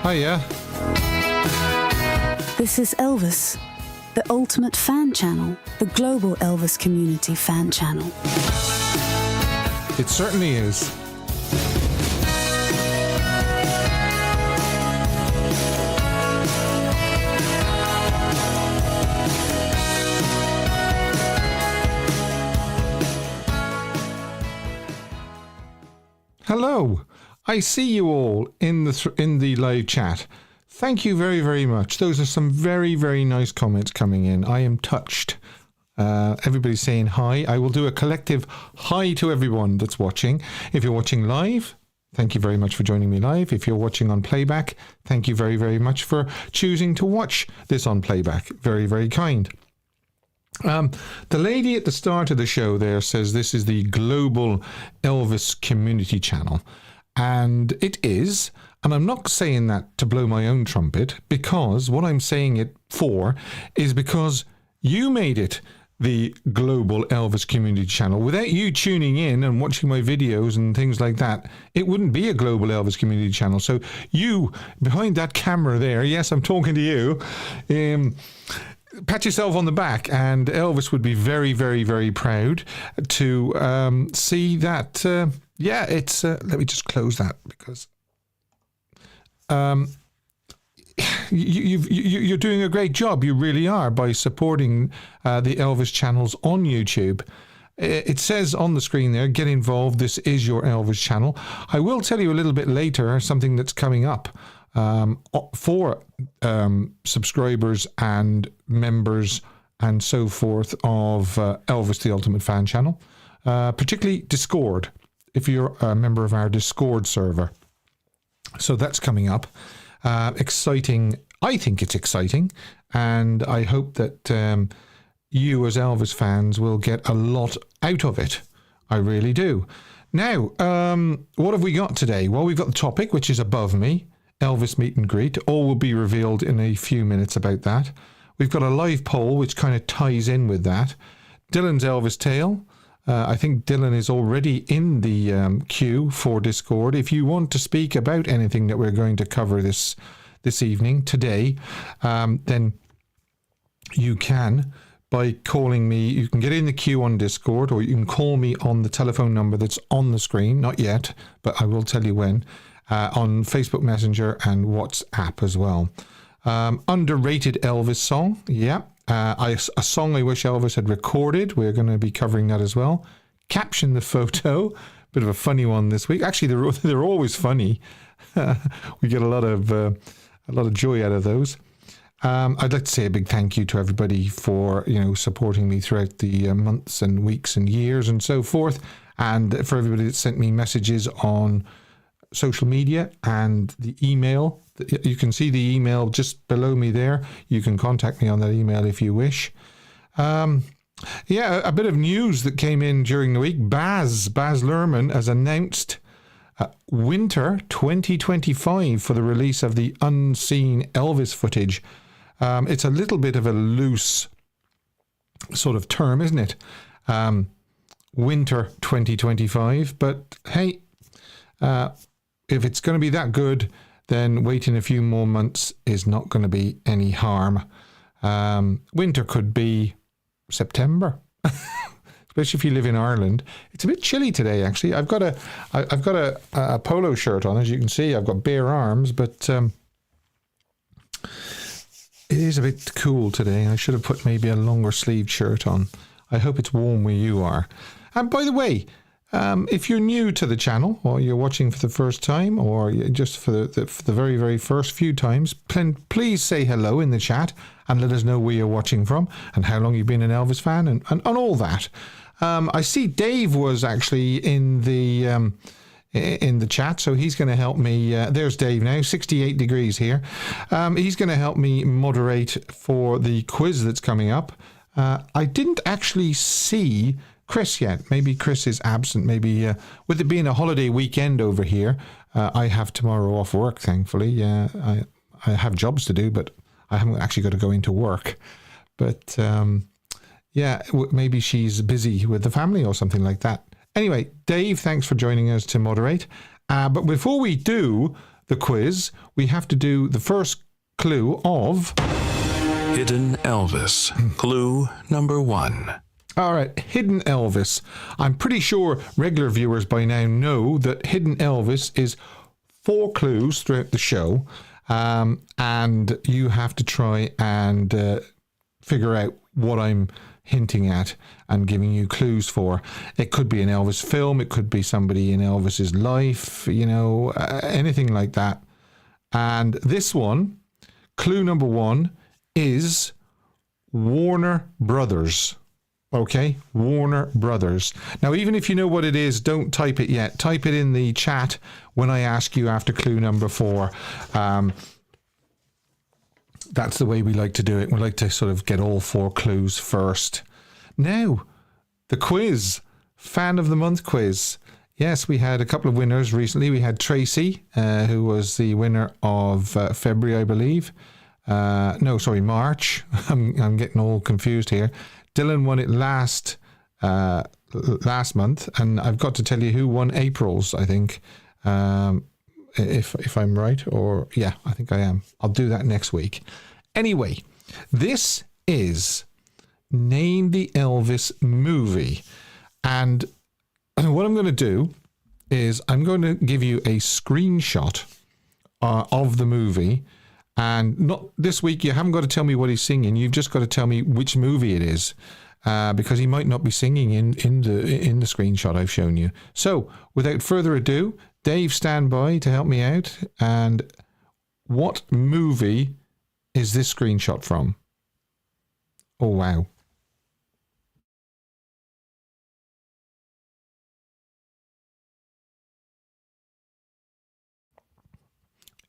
Hiya. This is Elvis, the ultimate fan channel, the global Elvis community fan channel. It certainly is. Hello. I see you all in the live chat. Thank you very, very much. Those are some very, very nice comments coming in. I am touched. Everybody's saying hi. I will do a collective hi to everyone that's watching. If you're watching live, thank you very much for joining me live. If you're watching on playback, thank you very, very much for choosing to watch this on playback. Very, very kind. The lady at the start of the show there says this is the global Elvis community channel. And it is, and I'm not saying that to blow my own trumpet, because what I'm saying it for is because you made it the global Elvis community channel. Without you tuning in and watching my videos and things like that, it wouldn't be a global Elvis community channel. So you, behind that camera there, yes, I'm talking to you, pat yourself on the back, and Elvis would be very, very, very proud to see that. It's. Let me just close that because you're doing a great job. You really are, by supporting the Elvis channels on YouTube. It says on the screen there, get involved. This is your Elvis channel. I will tell you a little bit later something that's coming up for subscribers and members and so forth of Elvis the Ultimate Fan Channel, particularly Discord, if you're a member of our Discord server. So that's coming up. Exciting. I think it's exciting, and I hope that you as Elvis fans will get a lot out of it. I really do. Now, what have we got today? Well, we've got the topic, which is above me, Elvis meet and greet. All will be revealed in a few minutes about that. We've got a live poll, which kind of ties in with that. Dylan's Elvis tale. I think Dylan is already in the queue for Discord. If you want to speak about anything that we're going to cover this evening, today, then you can by calling me. You can get in the queue on Discord, or you can call me on the telephone number that's on the screen. Not yet, but I will tell you when. On Facebook Messenger and WhatsApp as well. Underrated Elvis song. Yeah. A song I wish Elvis had recorded. We're going to be covering that as well. Caption the photo. Bit of a funny one this week. Actually, they're always funny. We get a lot of joy out of those. I'd like to say a big thank you to everybody for supporting me throughout the months and weeks and years and so forth, and for everybody that sent me messages on social media and the email. You can see the email just below me there. You can contact me on that email if you wish. A bit of news that came in during the week. Baz Luhrmann has announced winter 2025 for the release of the unseen Elvis footage. It's a little bit of a loose sort of term, isn't it? Winter 2025. But hey, if it's going to be that good, then waiting a few more months is not going to be any harm. Winter could be September, especially if you live in Ireland. It's a bit chilly today, actually. I've got a polo shirt on, as you can see. I've got bare arms, but it is a bit cool today. I should have put maybe a longer sleeved shirt on. I hope it's warm where you are. And by the way, if you're new to the channel, or you're watching for the first time, or just for the very, very first few times, please say hello in the chat and let us know where you're watching from and how long you've been an Elvis fan and all that. I see Dave was actually in the chat, so he's going to help me. There's Dave now, 68 degrees here. He's going to help me moderate for the quiz that's coming up. I didn't actually see Chris yet. Maybe Chris is absent. Maybe with it being a holiday weekend over here, I have tomorrow off work, thankfully. I have jobs to do, but I haven't actually got to go into work. But maybe she's busy with the family or something like that. Anyway, Dave, thanks for joining us to moderate. But before we do the quiz, we have to do the first clue of Hidden Elvis. Clue number 1. All right, Hidden Elvis. I'm pretty sure regular viewers by now know that Hidden Elvis is 4 clues throughout the show, and you have to try and figure out what I'm hinting at and giving you clues for. It could be an Elvis film, it could be somebody in Elvis's life, anything like that. And this one, clue number 1, is Warner Brothers. Okay, Warner Brothers. Now, even if you know what it is, don't type it yet. Type it in the chat when I ask you after clue number 4. That's the way we like to do it. We like to sort of get all 4 clues first. Now, the quiz, Fan of the Month quiz. Yes, we had a couple of winners recently. We had Tracy, who was the winner of February, I believe. March. I'm getting all confused here. Dylan won it last month, and I've got to tell you who won April's, I think. If I'm right, or yeah, I think I am. I'll do that next week. Anyway, this is Name the Elvis Movie. And what I'm going to do is I'm going to give you a screenshot of the movie. And not this week, you haven't got to tell me what he's singing. You've just got to tell me which movie it is, because he might not be singing in the screenshot I've shown you. So, without further ado, Dave, stand by to help me out. And what movie is this screenshot from? Oh, wow.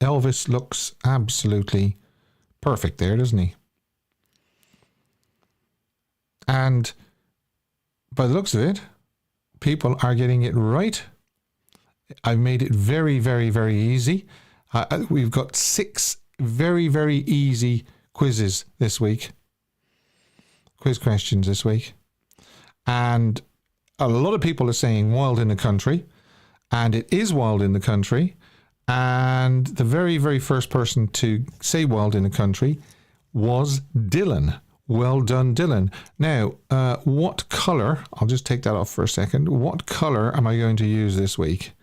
Elvis looks absolutely perfect there, doesn't he? And by the looks of it, people are getting it right. I've made it very, very, very easy. We've got 6 very, very easy quizzes this week. Quiz questions this week. And a lot of people are saying Wild in the Country. And it is Wild in the Country. And the very, very first person to say Wild in the Country was Dylan. Well done, Dylan. Now, what colour, I'll just take that off for a second. What colour am I going to use this week?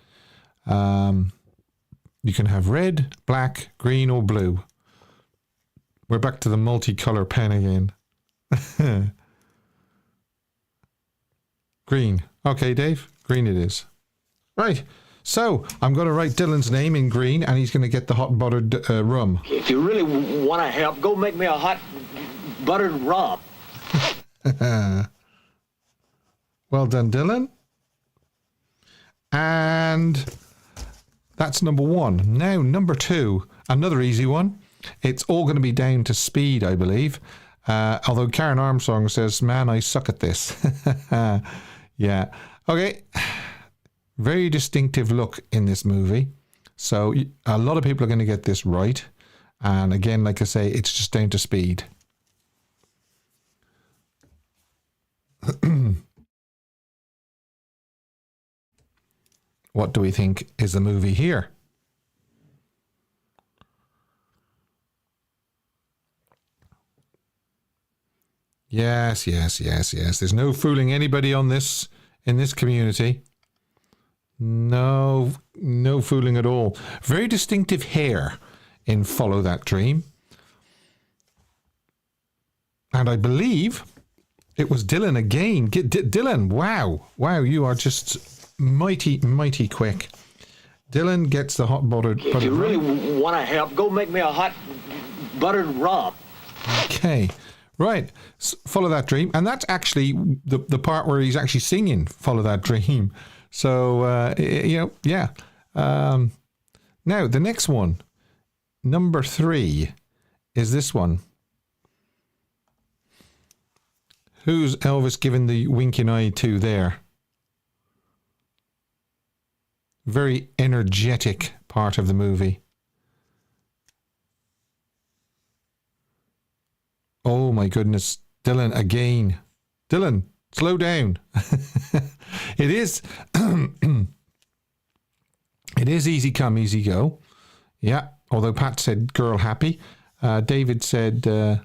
You can have red, black, green or blue. We're back to the multicolour pen again. Green. Okay, Dave, green it is. Right. So, I'm going to write Dylan's name in green, and he's going to get the hot buttered rum. If you really want to help, go make me a hot buttered rum. Well done, Dylan. And that's number 1. Now, number 2, another easy one. It's all going to be down to speed, I believe. Although Karen Armstrong says, man, I suck at this. Yeah. Okay. Very distinctive look in this movie. So a lot of people are going to get this right. And again, like I say, it's just down to speed. What do we think is the movie here? Yes. There's no fooling anybody on this in this community. No fooling at all. Very distinctive hair in Follow That Dream. And I believe it was Dylan again. Dylan, wow, you are just mighty quick. Dylan gets the hot buttered If you really want to help, go make me a hot buttered rum. Okay, right. Follow That Dream. And that's actually the part where he's actually singing Follow That Dream. So, yeah. Now, the next one, number 3, is this one. Who's Elvis giving the winking eye to there? Very energetic part of the movie. Oh, my goodness. Dylan again. Dylan, slow down. It is it is easy come, easy go. Yeah, although Pat said Girl Happy. David said, I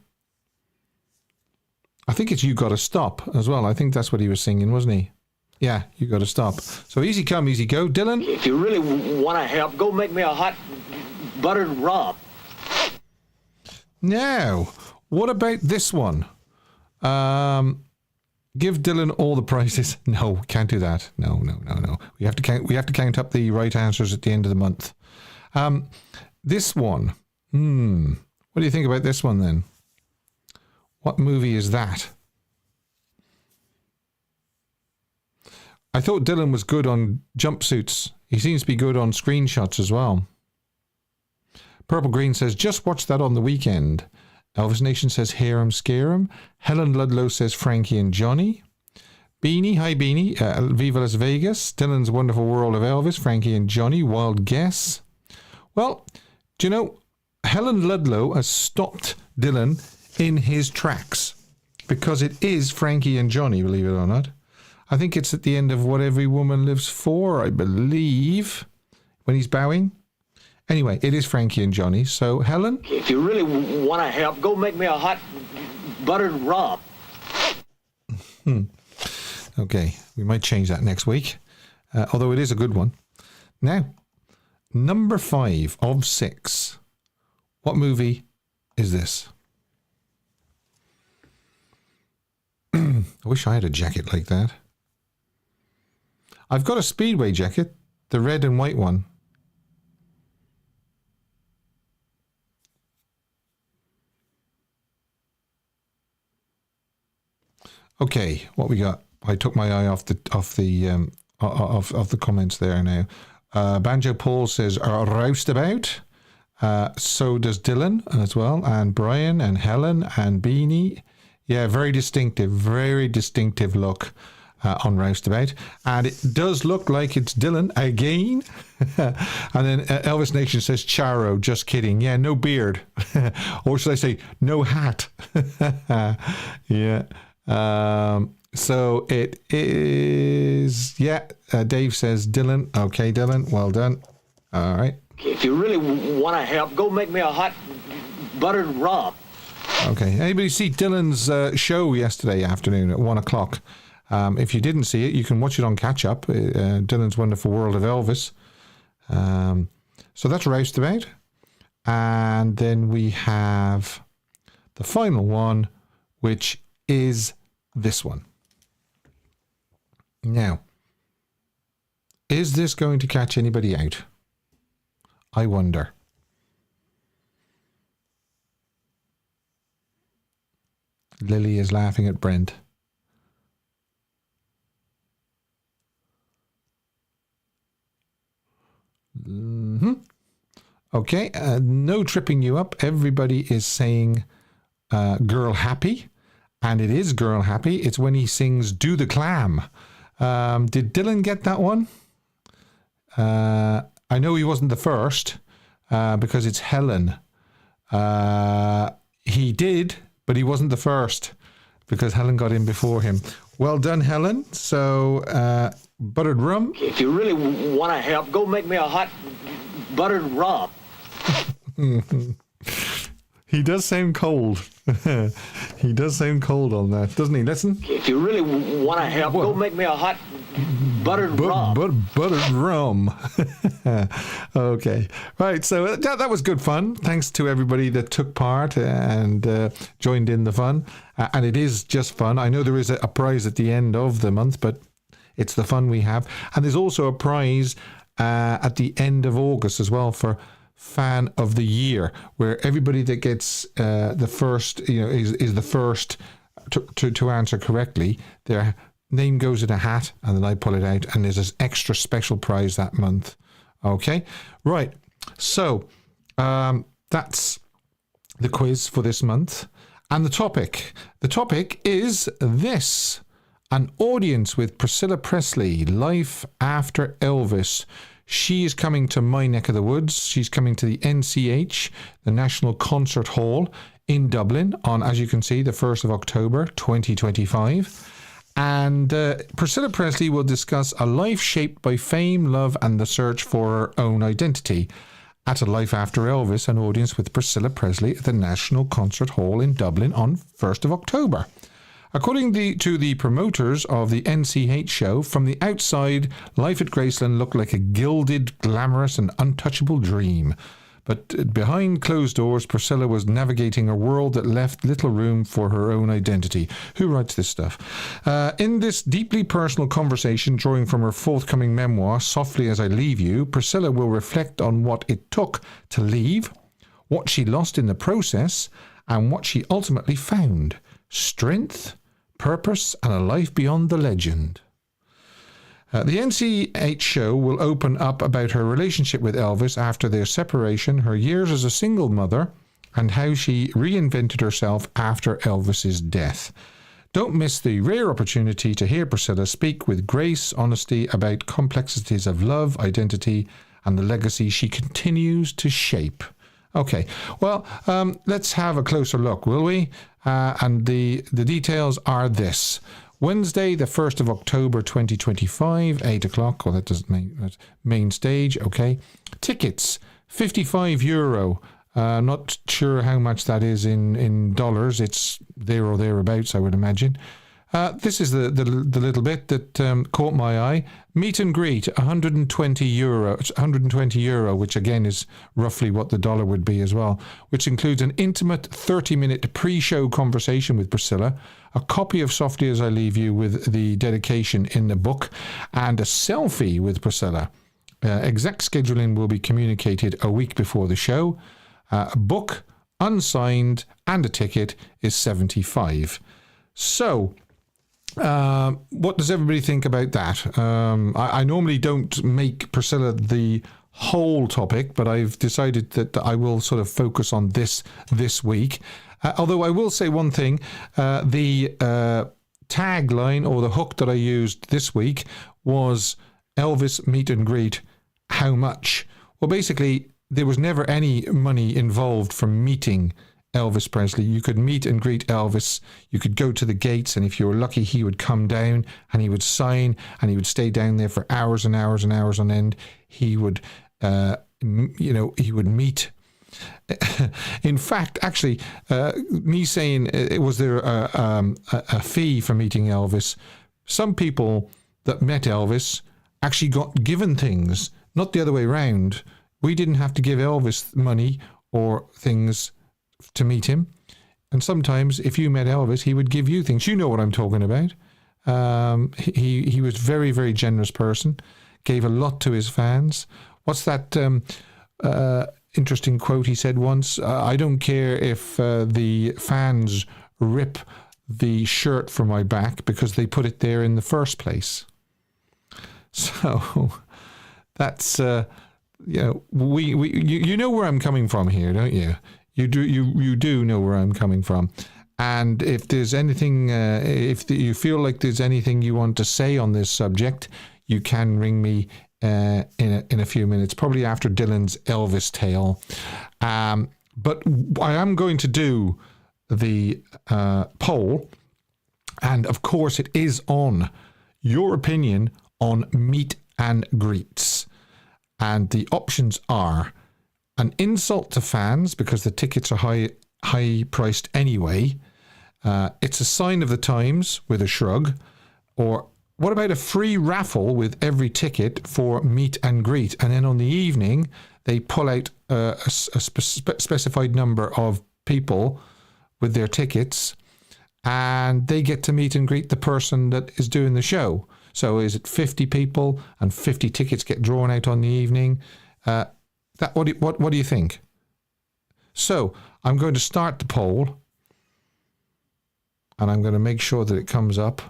think it's You Gotta Stop as well. I think that's what he was singing, wasn't he? Yeah, You Gotta Stop. So easy come, easy go. Dylan? If you really want to help, go make me a hot buttered rum. Now, what about this one? Give Dylan all the prizes. No, can't do that. No. We have to count up the right answers at the end of the month. This one. What do you think about this one then? What movie is that? I thought Dylan was good on jumpsuits. He seems to be good on screenshots as well. Purple Green says, just watch that on the weekend. Elvis Nation says, hear 'em, scare 'em. Helen Ludlow says, Frankie and Johnny. Beanie, hi Beanie. Viva Las Vegas. Dylan's Wonderful World of Elvis, Frankie and Johnny. Wild guess. Well, do you know, Helen Ludlow has stopped Dylan in his tracks because it is Frankie and Johnny, believe it or not. I think it's at the end of What Every Woman Lives For, I believe, when he's bowing. Anyway, it is Frankie and Johnny. So, Helen? If you really want to help, go make me a hot buttered rum. Okay, we might change that next week, although it is a good one. Now, number 5 of 6. What movie is this? I wish I had a jacket like that. I've got a Speedway jacket, the red and white one. Okay, what we got? I took my eye off the comments there now. Banjo Paul says roustabout. So does Dylan as well, and Brian and Helen and Beanie. Yeah, very distinctive look on roustabout, and it does look like it's Dylan again. And then Elvis Nation says Charo. Just kidding. Yeah, no beard, or should I say no hat? Yeah. So it is, Dave says Dylan. Okay, Dylan, well done. All right. If you really want to help, go make me a hot buttered rum. Okay. Anybody see Dylan's show yesterday afternoon at 1 o'clock? If you didn't see it, you can watch it on catch up. Dylan's Wonderful World of Elvis. So that's Roustabout. And then we have the final one, which is this one. Now, is this going to catch anybody out? I wonder. Lily is laughing at Brent. Okay, no tripping you up. Everybody is saying Girl Happy. And it is Girl Happy. It's when he sings Do the Clam. Did Dylan get that one? I know he wasn't the first because it's Helen. He did, but he wasn't the first because Helen got in before him. Well done, Helen. So, buttered rum. If you really want to help, go make me a hot buttered rum. He does sound cold. He does sound cold on that, doesn't he? Listen. If you really want to help, go make me a hot buttered rum. Buttered rum. Okay. Right, so that was good fun. Thanks to everybody that took part and joined in the fun. And it is just fun. I know there is a prize at the end of the month, but it's the fun we have. And there's also a prize at the end of August as well for Fan of the Year, where everybody that gets the first, is the first to answer correctly, their name goes in a hat, and then I pull it out, and there's this extra special prize that month. Okay, right. So that's the quiz for this month, and the topic. The topic is this: an audience with Priscilla Presley, life after Elvis. She is coming to my neck of the woods. She's coming to the NCH, the National Concert Hall in Dublin on, as you can see, the 1st of October, 2025. And Priscilla Presley will discuss a life shaped by fame, love, and the search for her own identity. at a Life After Elvis, an audience with Priscilla Presley at the National Concert Hall in Dublin on 1st of October. According to the promoters of the NCH show, from the outside, life at Graceland looked like a gilded, glamorous and untouchable dream. But behind closed doors, Priscilla was navigating a world that left little room for her own identity. Who writes this stuff? In this deeply personal conversation, drawing from her forthcoming memoir, Softly As I Leave You, Priscilla will reflect on what it took to leave, what she lost in the process, and what she ultimately found. Strength, purpose, and a life beyond the legend. The NCH show will open up about her relationship with Elvis after their separation, her years as a single mother, and how she reinvented herself after Elvis's death. Don't miss the rare opportunity to hear Priscilla speak with grace, honesty about complexities of love, identity, and the legacy she continues to shape. Okay, well, let's have a closer look, will we? And the details are this. Wednesday, the 1st of October 2025, 8 o'clock. Well, that doesn't mean that's main stage. Okay. Tickets, €55. Not sure how much that is in dollars. It's there or thereabouts, I would imagine. This is the little bit that caught my eye. Meet and greet, €120. 120 euro, which again is roughly what the dollar would be as well, which includes an intimate 30-minute pre-show conversation with Priscilla, a copy of Softly As I Leave You with the dedication in the book, and a selfie with Priscilla. Exact scheduling will be communicated a week before the show. A book, unsigned, and a ticket is $75. So, what does everybody think about that? I normally don't make Priscilla the whole topic, but I've decided that I will sort of focus on this week. Although I will say one thing, the tagline or the hook that I used this week was Elvis meet and greet, how much? Well, basically, there was never any money involved from meeting Elvis Presley. You could meet and greet Elvis. You could go to the gates, and if you were lucky, he would come down and he would sign, and he would stay down there for hours and hours and hours on end. He would, he would meet. In fact, actually, me saying, was there a fee for meeting Elvis? Some people that met Elvis actually got given things, not the other way around. We didn't have to give Elvis money or things to meet him. And sometimes if you met Elvis, he would give you things. You know what I'm talking about. He was very, very generous person, gave a lot to his fans. What's that interesting quote he said once? I don't care if the fans rip the shirt from my back because they put it there in the first place. So that's, you know where I'm coming from here, don't you? You do know where I'm coming from. And if there's anything, you feel like there's anything you want to say on this subject, you can ring me in a few minutes, probably after Dylan's Elvis tale. But I am going to do the poll, and of course it is on your opinion on meet and greets. And the options are an insult to fans because the tickets are high priced anyway. It's a sign of the times with a shrug. Or what about a free raffle with every ticket for meet and greet? And then on the evening, they pull out a specified number of people with their tickets, and they get to meet and greet the person that is doing the show. So is it 50 people and 50 tickets get drawn out on the evening? What do you think? So I'm going to start the poll, and I'm going to make sure that it comes up.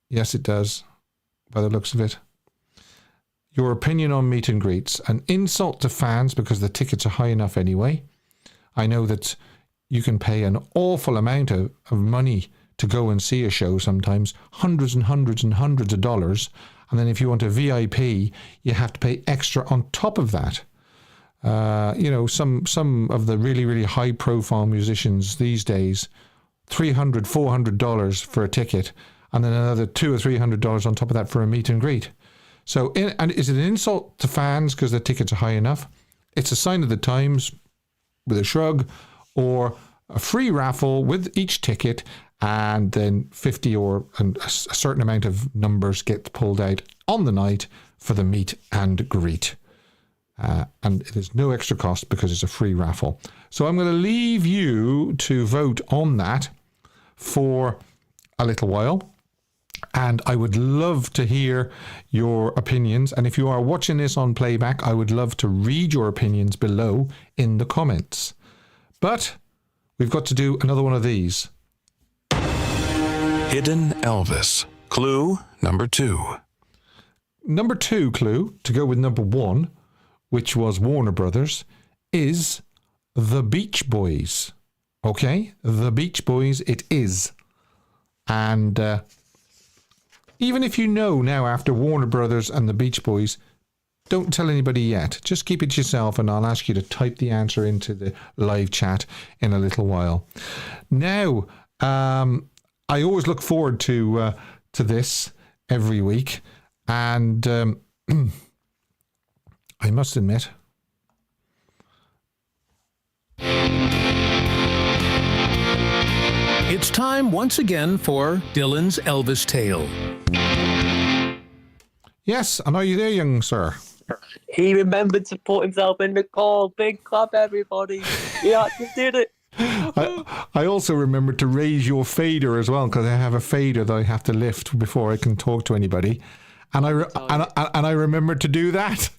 Yes, it does, by the looks of it. Your opinion on meet and greets. An insult to fans because the tickets are high enough anyway. I know that you can pay an awful amount of money to go and see a show sometimes, hundreds and hundreds and hundreds of dollars. And then if you want a VIP, you have to pay extra on top of that. Some of the really, really high profile musicians these days, $300, $400 for a ticket, and then another $200 or $300 on top of that for a meet and greet. So, and is it an insult to fans because the tickets are high enough? It's a sign of the times with a shrug, or a free raffle with each ticket, and then 50 or a certain amount of numbers get pulled out on the night for the meet and greet. And there's no extra cost because it's a free raffle. So I'm going to leave you to vote on that for a little while. And I would love to hear your opinions. And if you are watching this on playback, I would love to read your opinions below in the comments. But we've got to do another one of these. Hidden Elvis. Clue number 2. Number 2 clue, to go with number 1, which was Warner Brothers, is the Beach Boys. Okay? The Beach Boys it is. And even if you know now after Warner Brothers and the Beach Boys, don't tell anybody yet. Just keep it to yourself, and I'll ask you to type the answer into the live chat in a little while. Now, I always look forward to this every week, and I must admit, it's time once again for Dylan's Elvis Tale. yes, and are you there, young sir? He remembered to put himself in the call. Big clap, everybody. He actually did it. I also remember to raise your fader as well, because I have a fader that I have to lift before I can talk to anybody, and I remembered to do that.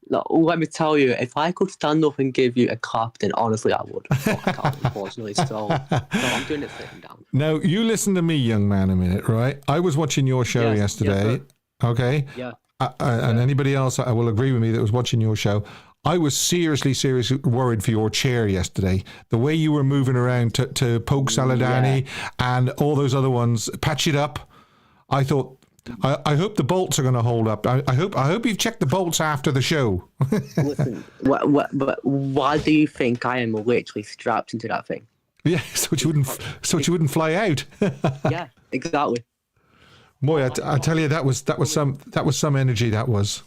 Look, let me tell you, if I could stand up and give you a clap, then honestly I would. But I can't, unfortunately, so I'm doing it sitting down. Now, you listen to me, young man, a minute, right? I was watching your show yesterday, okay? Yeah. And anybody else I will agree with me that was watching your show. I was seriously worried for your chair yesterday. The way you were moving around to Poke Saladani and all those other ones, Patch It Up. I thought, I hope the bolts are going to hold up. I hope you've checked the bolts after the show. Listen, why do you think I am literally strapped into that thing? Yeah, so you wouldn't fly out. Yeah, exactly. Boy, I tell you, that was some energy. That was.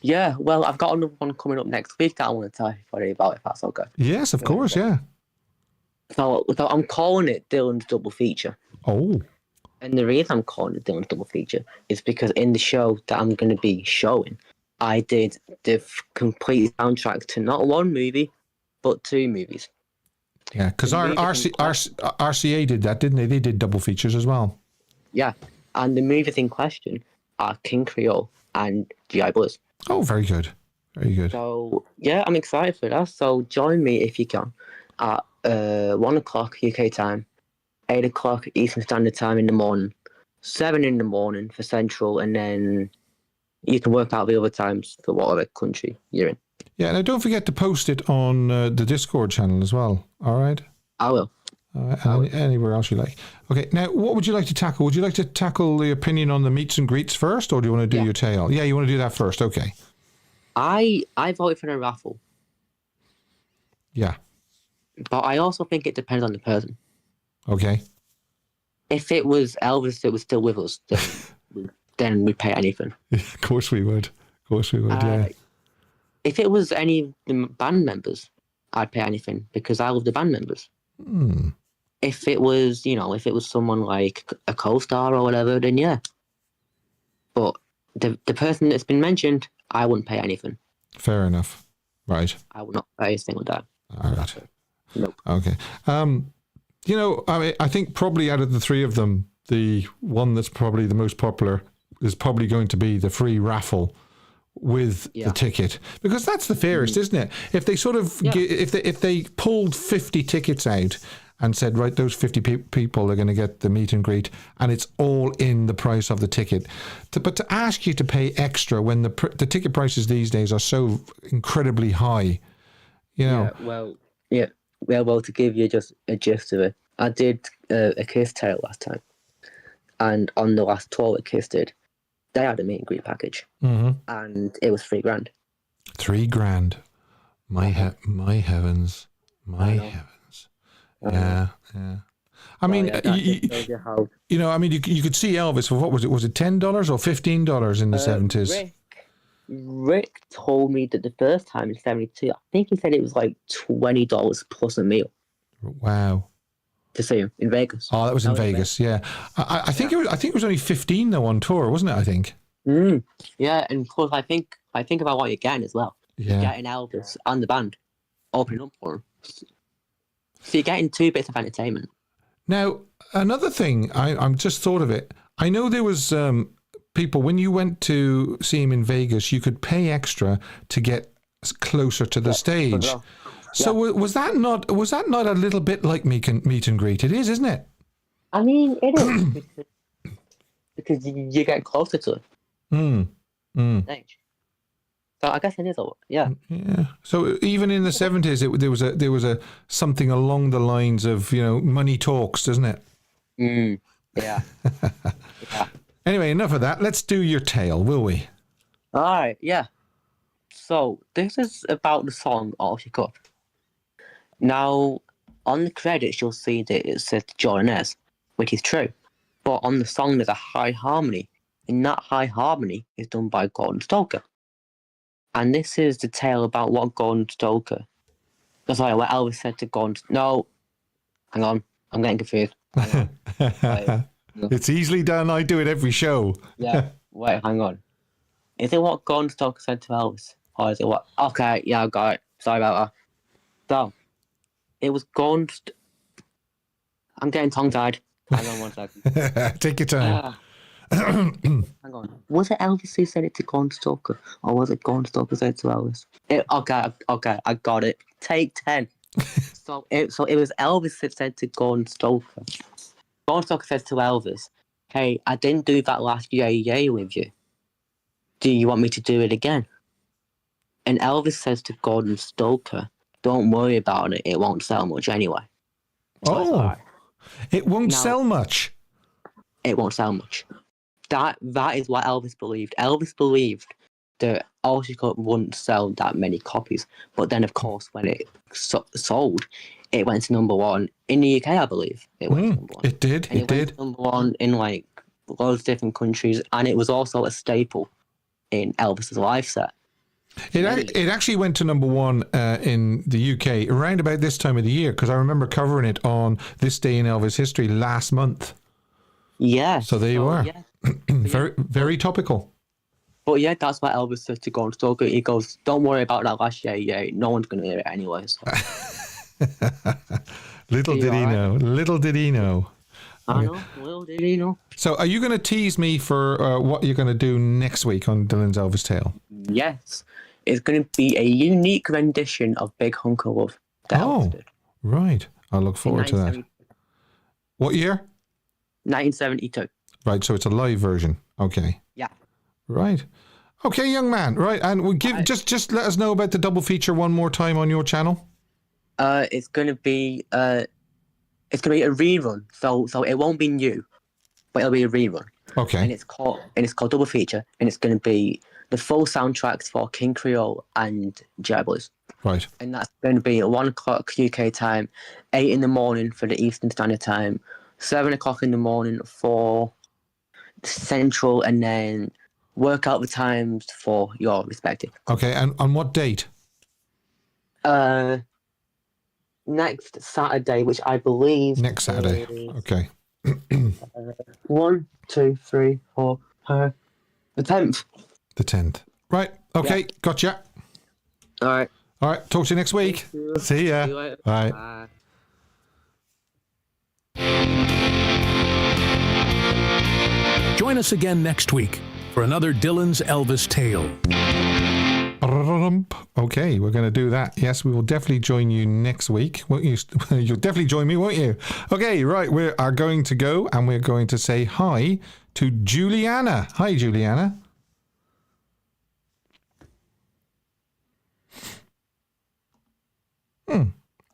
Yeah, well, I've got another one coming up next week that I want to tell everybody about, if that's okay. Yes, of course, yeah. So I'm calling it Dylan's Double Feature. Oh. And the reason I'm calling it Dylan's Double Feature is because in the show that I'm going to be showing, I did the complete soundtrack to not one movie, but 2 movies. Yeah, because RCA did that, didn't they? They did double features as well. Yeah, and the movies in question are King Creole and G.I. Buzz. Oh, very good. Very good. So, yeah, I'm excited for that. So join me if you can at 1 o'clock UK time, 8 o'clock Eastern Standard Time in the morning, 7 in the morning for Central, and then you can work out the other times for whatever country you're in. Yeah, now don't forget to post it on the Discord channel as well. All right? I will. Anywhere else you like. Okay, now what would you like to tackle? Would you like to tackle the opinion on the meets and greets first, or do you want to do your tale? Yeah, you want to do that first. Okay. I voted for the raffle. Yeah. But I also think it depends on the person. Okay. If it was Elvis that was still with us, then we'd pay anything. Of course we would. Yeah. If it was any of the band members, I'd pay anything because I love the band members. If it was, someone like a co-star or whatever, then yeah. But the person that's been mentioned, I wouldn't pay anything. Fair enough. Right. I would not pay a single dime. All right. Nope. Okay. I think probably out of the 3 of them, the one that's probably the most popular is probably going to be the free raffle with the ticket, because that's the fairest, isn't it? If they sort of if they pulled 50 tickets out and said, right, those 50 people are going to get the meet and greet, and it's all in the price of the ticket, but to ask you to pay extra when the ticket prices these days are so incredibly high, Well, to give you just a gist of it, I did a Kiss Tale last time, and on the last tour that Kiss did, they had a meet and greet package, and it was $3,000. $3,000. My heavens. Yeah. I mean, yeah, that just shows you how. you know, I mean, you could see Elvis for what was it? Was it $10 or $15 in the 70s? Rick told me that the first time in '72, I think he said it was like $20 plus a meal Wow. to see him in Vegas. Oh, that was in Vegas. Yeah, I think it was only 15 though on tour, wasn't it? I think. Yeah, and plus I think about what you're getting as well. Yeah. You're getting Elvis and the band opening up for him. So you're getting 2 bits of entertainment. Now, another thing, I'm just thought of it. I know there was people, when you went to see him in Vegas, you could pay extra to get closer to the stage. Yeah. So was that not a little bit like meet and greet? It is, isn't it? I mean, it is because you get closer to it. Stage. So I guess it is. Yeah. Yeah. So even in the 70s, there was a something along the lines of, you know, money talks, doesn't it? Yeah. Yeah. Anyway, enough of that. Let's do your tale, will we? All right. Yeah. So this is about the song "All She Could." Now, on the credits, you'll see that it says Jordan S, which is true. But on the song, there's a high harmony, and that high harmony is done by Gordon Stoker. And this is the tale about what Gordon Stoker. Sorry, what Elvis said to Gordon. No, hang on, I'm getting confused. Hang on. It's easily done. I do it every show. Yeah, wait, hang on. Is it what Gordon Stoker said to Elvis? Or is it what? Okay, yeah, I got it. Sorry about that. So, it was Gordon. I'm getting tongue-tied. Hang on 1 second. Take your time. Hang on. Was it Elvis who said it to Gordon Stoker? Or was it Gordon Stoker said to Elvis? Okay, I got it. Take 10. So it was Elvis that said to Gordon Stoker. Gordon Stoker says to Elvis, "Hey, I didn't do that last year with you. Do you want me to do it again?" And Elvis says to Gordon Stoker, "Don't worry about it. It won't sell much anyway." Oh, it won't sell much. It won't sell much. That is what Elvis believed. Elvis believed that All She Could wouldn't sell that many copies. But then, of course, when it sold, it went to number 1 in the UK, I believe. It went to number 1. It did. And it went to number 1 in like loads of different countries, and it was also a staple in Elvis's live set. It actually went to number 1 in the UK around about this time of the year, because I remember covering it on This Day in Elvis History last month. Yeah. So there you are. Yeah. Very, very topical. But yeah, that's what Elvis said to Gordon Stoker. He goes, "Don't worry about that last year. Yeah, no one's going to hear it anyway." So. Little did he know. Little did he know. I know. Little did he know. So are you going to tease me for what you're going to do next week on Dylan's Elvis Tale? Yes. It's going to be a unique rendition of Big Hunk of Love that Elvis did. Right. I look forward to that. What year? 1972. Right, so it's a live version. Okay. Yeah. Right. Okay, young man. Right, and we'll give just let us know about the double feature one more time on your channel. It's gonna be a rerun. So it won't be new, but it'll be a rerun. Okay. And it's called double feature, and it's gonna be the full soundtracks for King Creole and Jet Blues. Right. And that's going to be at 1 o'clock UK time, 8 in the morning for the Eastern Standard Time, 7 o'clock in the morning for Central, and then work out the times for your respective. Okay, and on what date? Next Saturday, which I believe Next Saturday. Okay. 1, 2, 3, 4, the 10th. The 10th. Right. Okay. Yeah. Gotcha. All right. All right. Talk to you next week. See ya. See you later. Bye. Bye. Join us again next week for another Dylan's Elvis Tale. Okay, we're going to do that. Yes, we will definitely join you next week. Won't you? You'll definitely join me, won't you? Okay, right. We are going to go and we're going to say hi to Juliana. Hi, Juliana.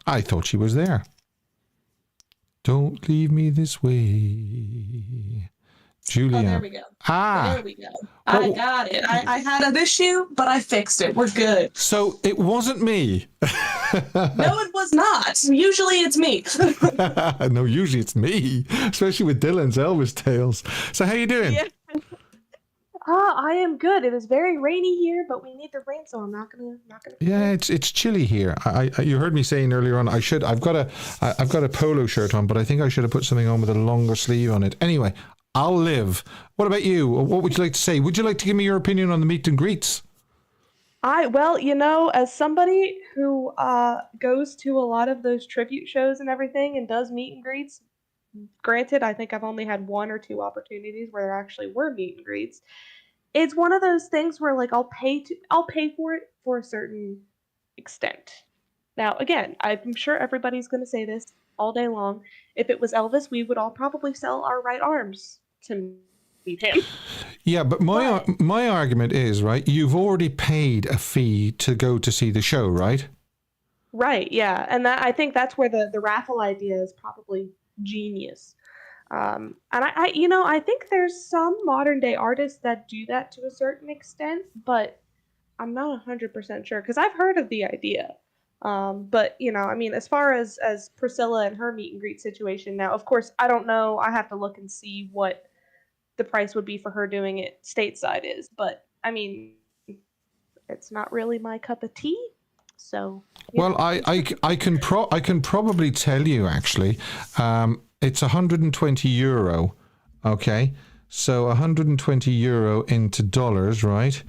I thought she was there. Don't leave me this way. Julia. Oh, there we go. There we go. Oh. I got it. I had an issue, but I fixed it. We're good. So it wasn't me. No, it was not. Usually it's me. No, usually it's me, especially with Dylan's Elvis tales. So how you doing? Yeah. I am good. It is very rainy here, but we need the rain, so I'm not gonna. Yeah, it's chilly here. You heard me saying earlier on. I've got a polo shirt on, but I think I should have put something on with a longer sleeve on it. Anyway, I'll live. What about you? What would you like to say? Would you like to give me your opinion on the meet and greets? Well, as somebody who goes to a lot of those tribute shows and everything and does meet and greets, granted, I think I've only had 1 or 2 opportunities where there actually were meet and greets. It's one of those things where like I'll pay for it for a certain extent. Now, again, I'm sure everybody's going to say this all day long. If it was Elvis, we would all probably sell our right arms to meet him. Yeah, but my argument is, right, you've already paid a fee to go to see the show, right? Right, yeah. And I think that's where the raffle idea is probably genius. And I think there's some modern day artists that do that to a certain extent, but I'm not 100% sure because I've heard of the idea. But as far as Priscilla and her meet and greet situation now, of course, I don't know. I have to look and see what the price would be for her doing it stateside is, but I mean, it's not really my cup of tea. So well, I can probably tell you actually. It's €120. Okay, so €120 into dollars, right?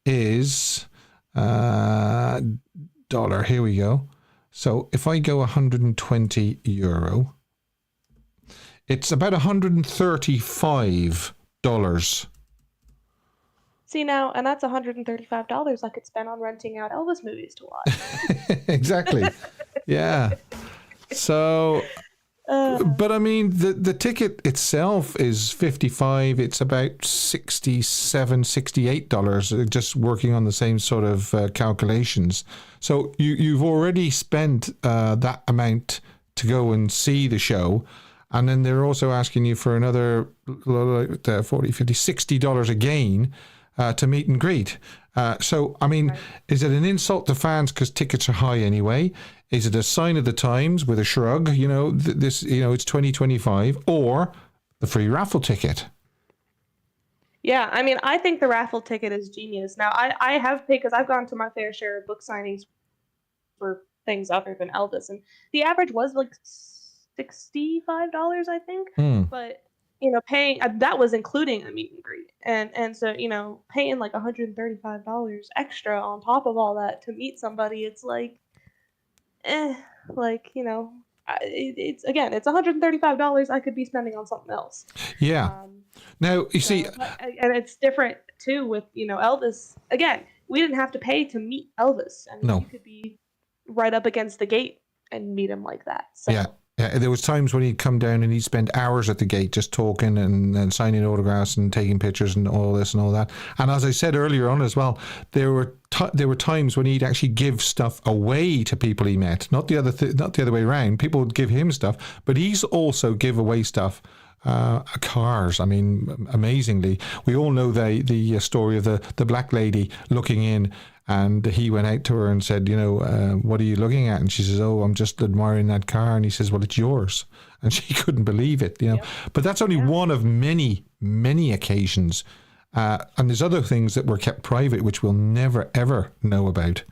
Is dollar. Here we go. So if I go €120, it's about $135. See now, and that's $135 I could spend on renting out Elvis movies to watch. Exactly. Yeah. So, but I mean, the ticket itself is $55. It's about $67, $68, just working on the same sort of calculations. So you've already spent that amount to go and see the show. And then they're also asking you for another $40, $50, $60 again to meet and greet. So, I mean, right. Is it an insult to fans because tickets are high anyway? Is it a sign of the times with a shrug? It's 2025, or the free raffle ticket? Yeah, I mean, I think the raffle ticket is genius. Now, I have paid because I've gone to my fair share of book signings for things other than Elvis, and the average was like $65, I think. But paying that was including a meet and greet, and so paying like $135 extra on top of all that to meet somebody, it's like, it's $135 I could be spending on something else. Yeah. Now you see, and it's different too with Elvis. Again, we didn't have to pay to meet Elvis. I mean, no. You could be right up against the gate and meet him like that. So. Yeah. Yeah, there was times when he'd come down and he'd spend hours at the gate just talking and signing autographs and taking pictures and all this and all that. And as I said earlier on as well, there were times when he'd actually give stuff away to people he met, not the other way around. People would give him stuff, but he's also give away stuff. Cars. I mean, amazingly, we all know the story of the black lady looking in. And he went out to her and said, what are you looking at? And she says, oh, I'm just admiring that car. And he says, well, it's yours. And she couldn't believe it, Yep. But that's only one of many, many occasions. And there's other things that were kept private, which we'll never, ever know about.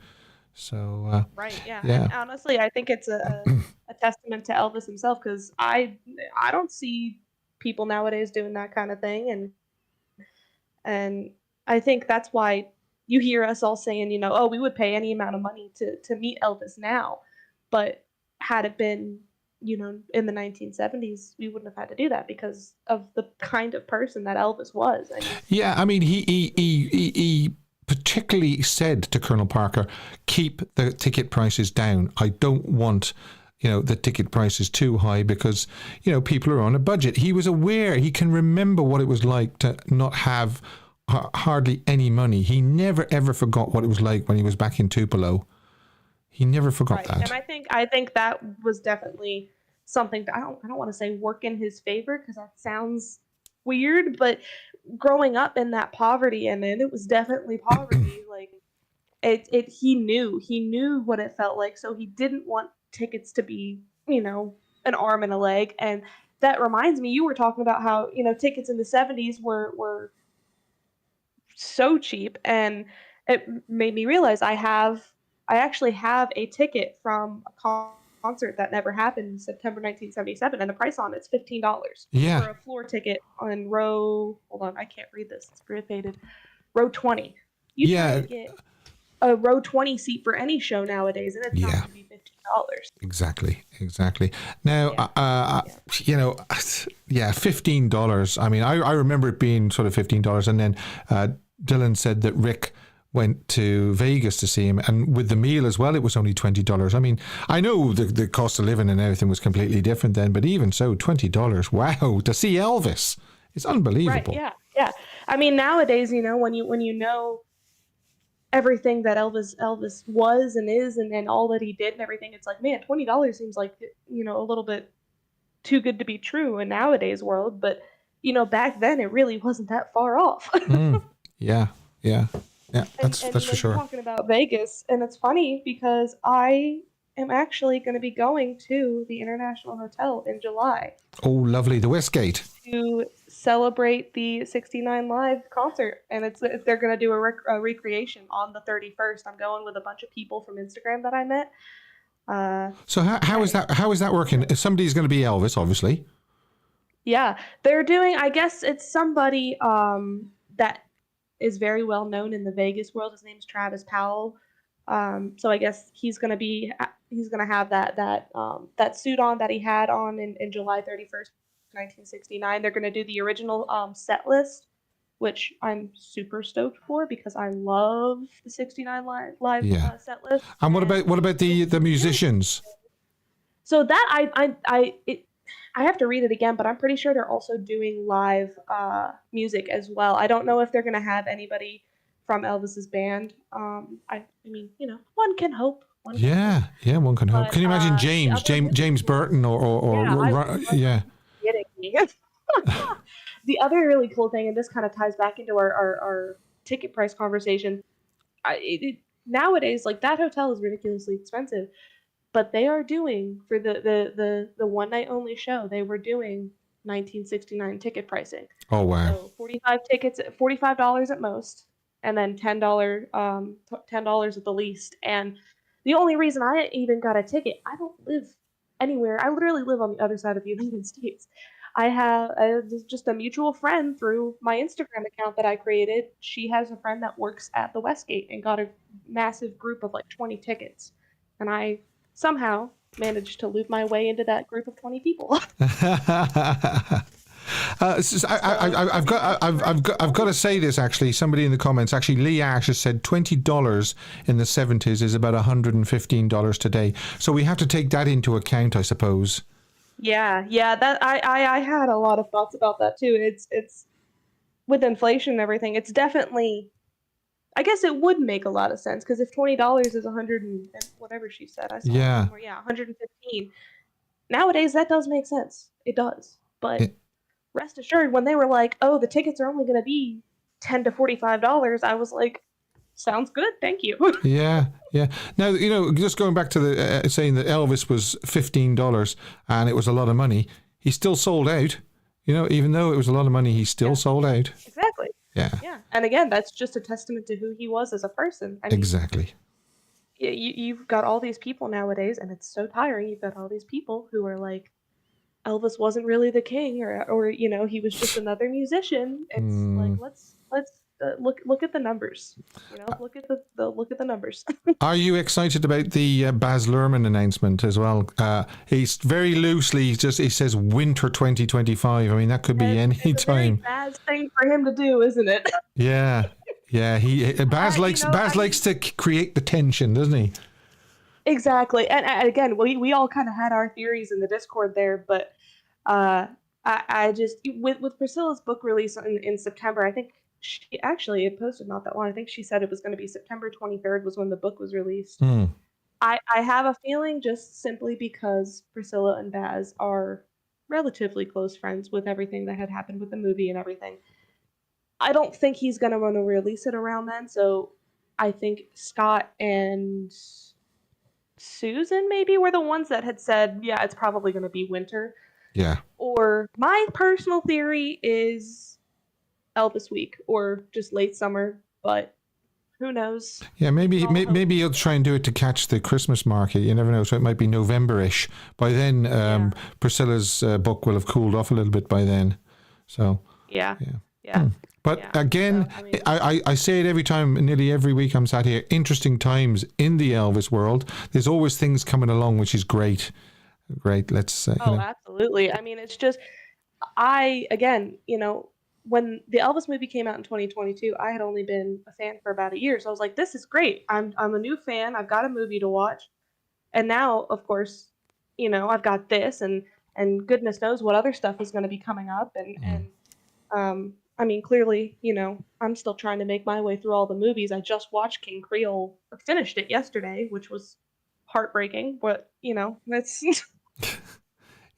So right, yeah. And honestly, I think it's a testament to Elvis himself, because I don't see people nowadays doing that kind of thing. And I think that's why you hear us all saying, we would pay any amount of money to meet Elvis now. But had it been, in the 1970s, we wouldn't have had to do that because of the kind of person that Elvis was. Yeah, I mean, he particularly said to Colonel Parker, keep the ticket prices down. I don't want, the ticket prices too high because, people are on a budget. He was aware, he can remember what it was like to not have hardly any money. He never ever forgot what it was like when he was back in Tupelo. He never forgot that. And I think that was definitely something that I don't want to say work in his favor, because that sounds weird, but growing up in that poverty, and it was definitely poverty, like he knew what it felt like, so he didn't want tickets to be, an arm and a leg. And that reminds me, you were talking about how, tickets in the 70s were so cheap, and it made me realize I actually have a ticket from a concert that never happened in September 1977, and the price on it's $15 Yeah. for a floor ticket on row. Hold on, I can't read this. It's faded. Row 20. You try Yeah. to get a row 20 seat for any show nowadays, and it's not Yeah. going to be $15. Exactly. Now, $15. I mean, I remember it being sort of $15, and then Dylan said that Rick went to Vegas to see him, and with the meal as well, it was only $20. I mean, I know the cost of living and everything was completely different then, but even so, $20. Wow, to see Elvis, it's unbelievable. Right? Yeah. I mean, nowadays, when you know everything that Elvis was and is, and all that he did and everything, it's like, man, $20 seems like a little bit too good to be true in nowadays world. But back then it really wasn't that far off. Yeah. That's for sure. Talking about Vegas, and it's funny because I am actually going to be going to the International Hotel in July. Oh, lovely, the Westgate. To celebrate the 69 Live concert, and they're going to do a recreation on the 31st. I'm going with a bunch of people from Instagram that I met. So how is that working? If somebody's going to be Elvis, obviously. Yeah, they're doing. I guess it's somebody that is very well known in the Vegas world. His name's Travis Powell. So I guess he's going to have that suit on that he had on in July 31st. 1969. They're going to do the original set list, which I'm super stoked for because I love the 69 live set list. And what about the musicians? So that I have to read it again, but I'm pretty sure they're also doing live music as well. I don't know if they're going to have anybody from Elvis's band. I mean, one can hope. One can hope. Can you imagine James Burton or Kidding me. The other really cool thing, and this kind of ties back into our ticket price conversation, nowadays, like, that hotel is ridiculously expensive, but they are doing, for the one night only show, they were doing 1969 ticket pricing. Oh wow. So 45 tickets, $45 at most, and then $10 at the least. And the only reason I even got a ticket, I don't live anywhere. I literally live on the other side of the United States. I have just a mutual friend through my Instagram account that I created. She has a friend that works at the Westgate and got a massive group of like 20 tickets. And I somehow managed to loop my way into that group of 20 people. I've got to say this, actually. Somebody in the comments, actually, Lee Ash has said $20 in the 70s is about $115 today. So we have to take that into account, I suppose. Yeah. That I had a lot of thoughts about that too. It's with inflation and everything. It's definitely. I guess it would make a lot of sense because if $20 is 100 and whatever she said, I saw somewhere, 115. Nowadays, that does make sense. It does, but. Rest assured, when they were like, "Oh, the tickets are only going to be $10 to $45," I was like, "Sounds good, thank you." Yeah. Now, just going back to the saying that Elvis was $15 and it was a lot of money, he still sold out. Even though it was a lot of money, he still sold out. Exactly. Yeah. And again, that's just a testament to who he was as a person. I mean, exactly. You've got all these people nowadays, and it's so tiring. You've got all these people who are like, Elvis wasn't really the king, or he was just another musician. It's like let's look at the numbers. Look at the numbers. Are you excited about the Baz Luhrmann announcement as well? He's very loosely he says winter 2025. I mean, that could be any time. It's a very Baz thing for him to do, isn't it? Yeah. Baz likes to create the tension, doesn't he? Exactly. And again, we all kind of had our theories in the Discord there, but I just, with Priscilla's book release in September, I think she actually had posted not that long. I think she said it was going to be September 23rd was when the book was released. I have a feeling, just simply because Priscilla and Baz are relatively close friends with everything that had happened with the movie and everything. I don't think he's going to want to release it around then, so I think Scott and Susan maybe were the ones that had said, yeah, it's probably going to be winter. Yeah. Or my personal theory is Elvis week or just late summer, but who knows? Yeah, maybe he'll try and do it to catch the Christmas market. You never know. So it might be November-ish. By then, Priscilla's book will have cooled off a little bit by then. So Yeah. But again, So, I mean- I say it every time, nearly every week I'm sat here. Interesting times in the Elvis world. There's always things coming along, which is great. Great. Let's. Absolutely. I mean, it's just, when the Elvis movie came out in 2022, I had only been a fan for about a year. So I was like, this is great. I'm a new fan. I've got a movie to watch. And now, of course, I've got this and goodness knows what other stuff is going to be coming up. I mean, clearly, I'm still trying to make my way through all the movies. I just watched King Creole, or finished it yesterday, which was heartbreaking, but that's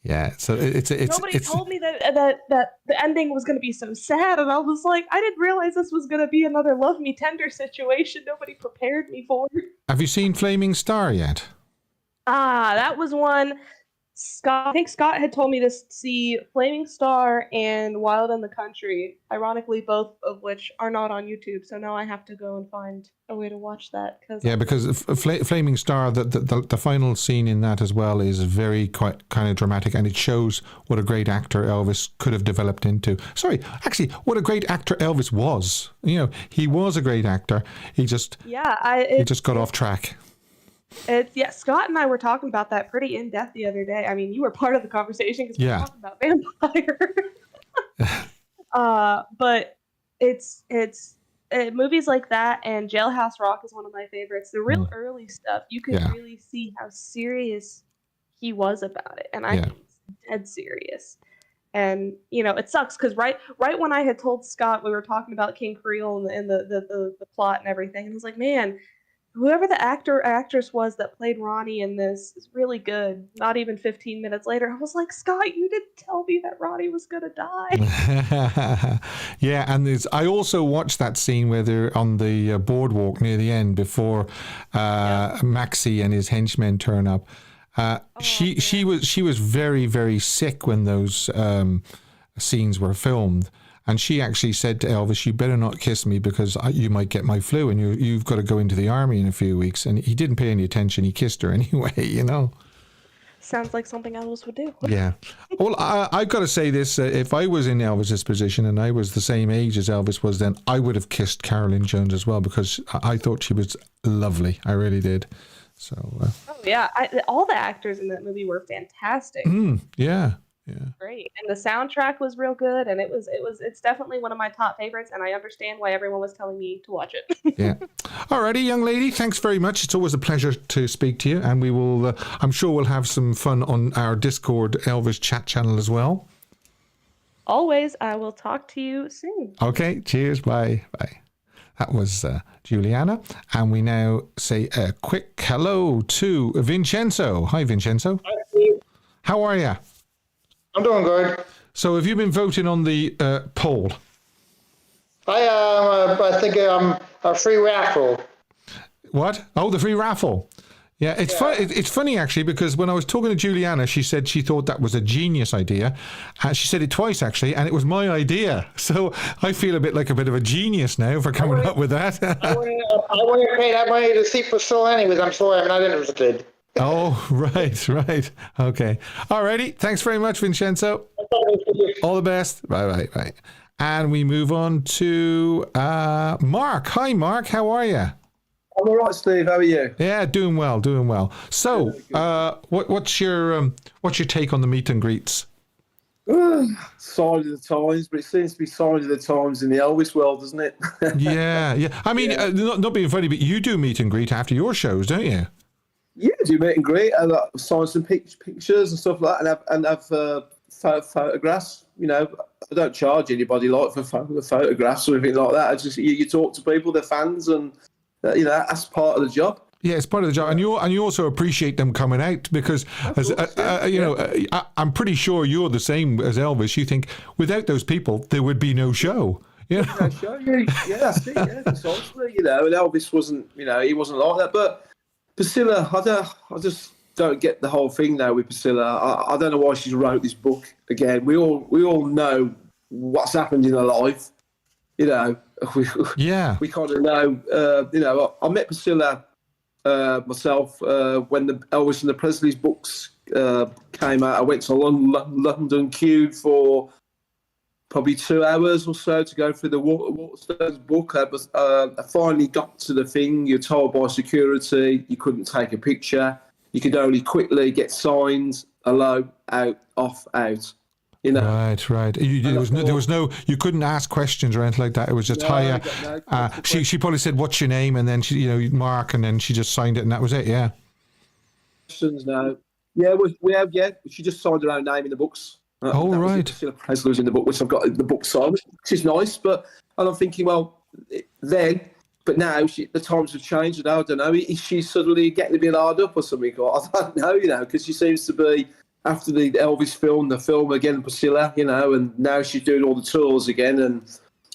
Yeah, so it's nobody told me that the ending was going to be so sad, and I was like, I didn't realize this was going to be another Love Me Tender situation. Nobody prepared me for. Have you seen Flaming Star yet? That was one. I think Scott had told me to see Flaming Star and Wild in the Country, ironically both of which are not on YouTube, so now I have to go and find a way to watch that. Because Flaming Star, the final scene in that as well is very quite kind of dramatic, and it shows what a great actor Elvis could have developed into. Sorry, actually, what a great actor Elvis was. He was a great actor. He just got off track. Scott and I were talking about that pretty in depth the other day. I mean, you were part of the conversation because we were talking about vampire. But it's movies like that, and Jailhouse Rock is one of my favorites. The real early stuff, you can really see how serious he was about it, and I think he's dead serious. And it sucks because right when I had told Scott we were talking about King Creole and the plot and everything, and I was like, man, whoever the actor or actress was that played Ronnie in this is really good. Not even 15 minutes later, I was like, Scott, you didn't tell me that Ronnie was going to die. Yeah, and I also watched that scene where they're on the boardwalk near the end before Maxie and his henchmen turn up. She was very, very sick when those scenes were filmed. And she actually said to Elvis, you better not kiss me because you might get my flu and you've got to go into the army in a few weeks. And he didn't pay any attention. He kissed her anyway, Sounds like something Elvis would do. Yeah. Well, I've got to say this. If I was in Elvis's position and I was the same age as Elvis was then, I would have kissed Carolyn Jones as well because I thought she was lovely. I really did. So. All the actors in that movie were fantastic. Yeah. Great, and the soundtrack was real good, and it's definitely one of my top favorites, and I understand why everyone was telling me to watch it. Yeah. Alrighty, young lady, thanks very much. It's always a pleasure to speak to you, and we will I'm sure we'll have some fun on our Discord Elvis chat channel as well. Always. I will talk to you soon. Okay, cheers, bye. That was Juliana, and we now say a quick hello to Vincenzo. Hi, Vincenzo. Hi, Steve. How are you? I'm doing good. So have you been voting on the poll? I think a free raffle. What? Oh, the free raffle. Yeah, it's it's funny actually because when I was talking to Juliana, she said she thought that was a genius idea. She said it twice actually, and it was my idea. So I feel a bit of a genius now for coming up with that. I wouldn't pay that money to see Priscilla anyways. I'm sorry, I'm not interested. Oh, right. Okay. Alrighty. Thanks very much, Vincenzo. All the best. Bye. And we move on to Mark. Hi, Mark. How are you? I'm all right, Steve. How are you? Yeah, doing well. So, what's your take on the meet and greets? Sign of the times, but it seems to be sign of the times in the Elvis world, doesn't it? Yeah. I mean, not being funny, but you do meet and greet after your shows, don't you? Yeah, do meet and greet and sign some pictures and stuff like that, and have photographs. I don't charge anybody for photographs or anything like that. I just you talk to people, they're fans, and that's part of the job. Yeah, it's part of the job, and you also appreciate them coming out because, I'm pretty sure you're the same as Elvis. You think without those people, there would be no show. Yeah, that's it. Yeah, precisely. And Elvis wasn't, he wasn't like that. But Priscilla, I just don't get the whole thing now with Priscilla. I don't know why she's wrote this book again. We all know what's happened in her life. We kind of know. I met Priscilla myself when the Elvis and the Presley's books came out. I went to London, queued for probably 2 hours or so to go through the Waterstones book. I finally got to the thing. You're told by security you couldn't take a picture. You could only quickly get signs, hello, out, off, out. Right. There was no. You couldn't ask questions or anything like that. It was just hiya. She probably said, "What's your name?" And then she, Mark, and then she just signed it, and that was it. Yeah. Questions now. Yeah, we have. Yeah, she just signed her own name in the books. Right. Priscilla Presley was in the book, which I've got the book signed, which is nice. And I'm thinking, well, then. But now the times have changed, and I don't know. Is she suddenly getting a bit hard up or something? Or I don't know, because she seems to be, after the Elvis film, the film again, Priscilla, and now she's doing all the tours again. And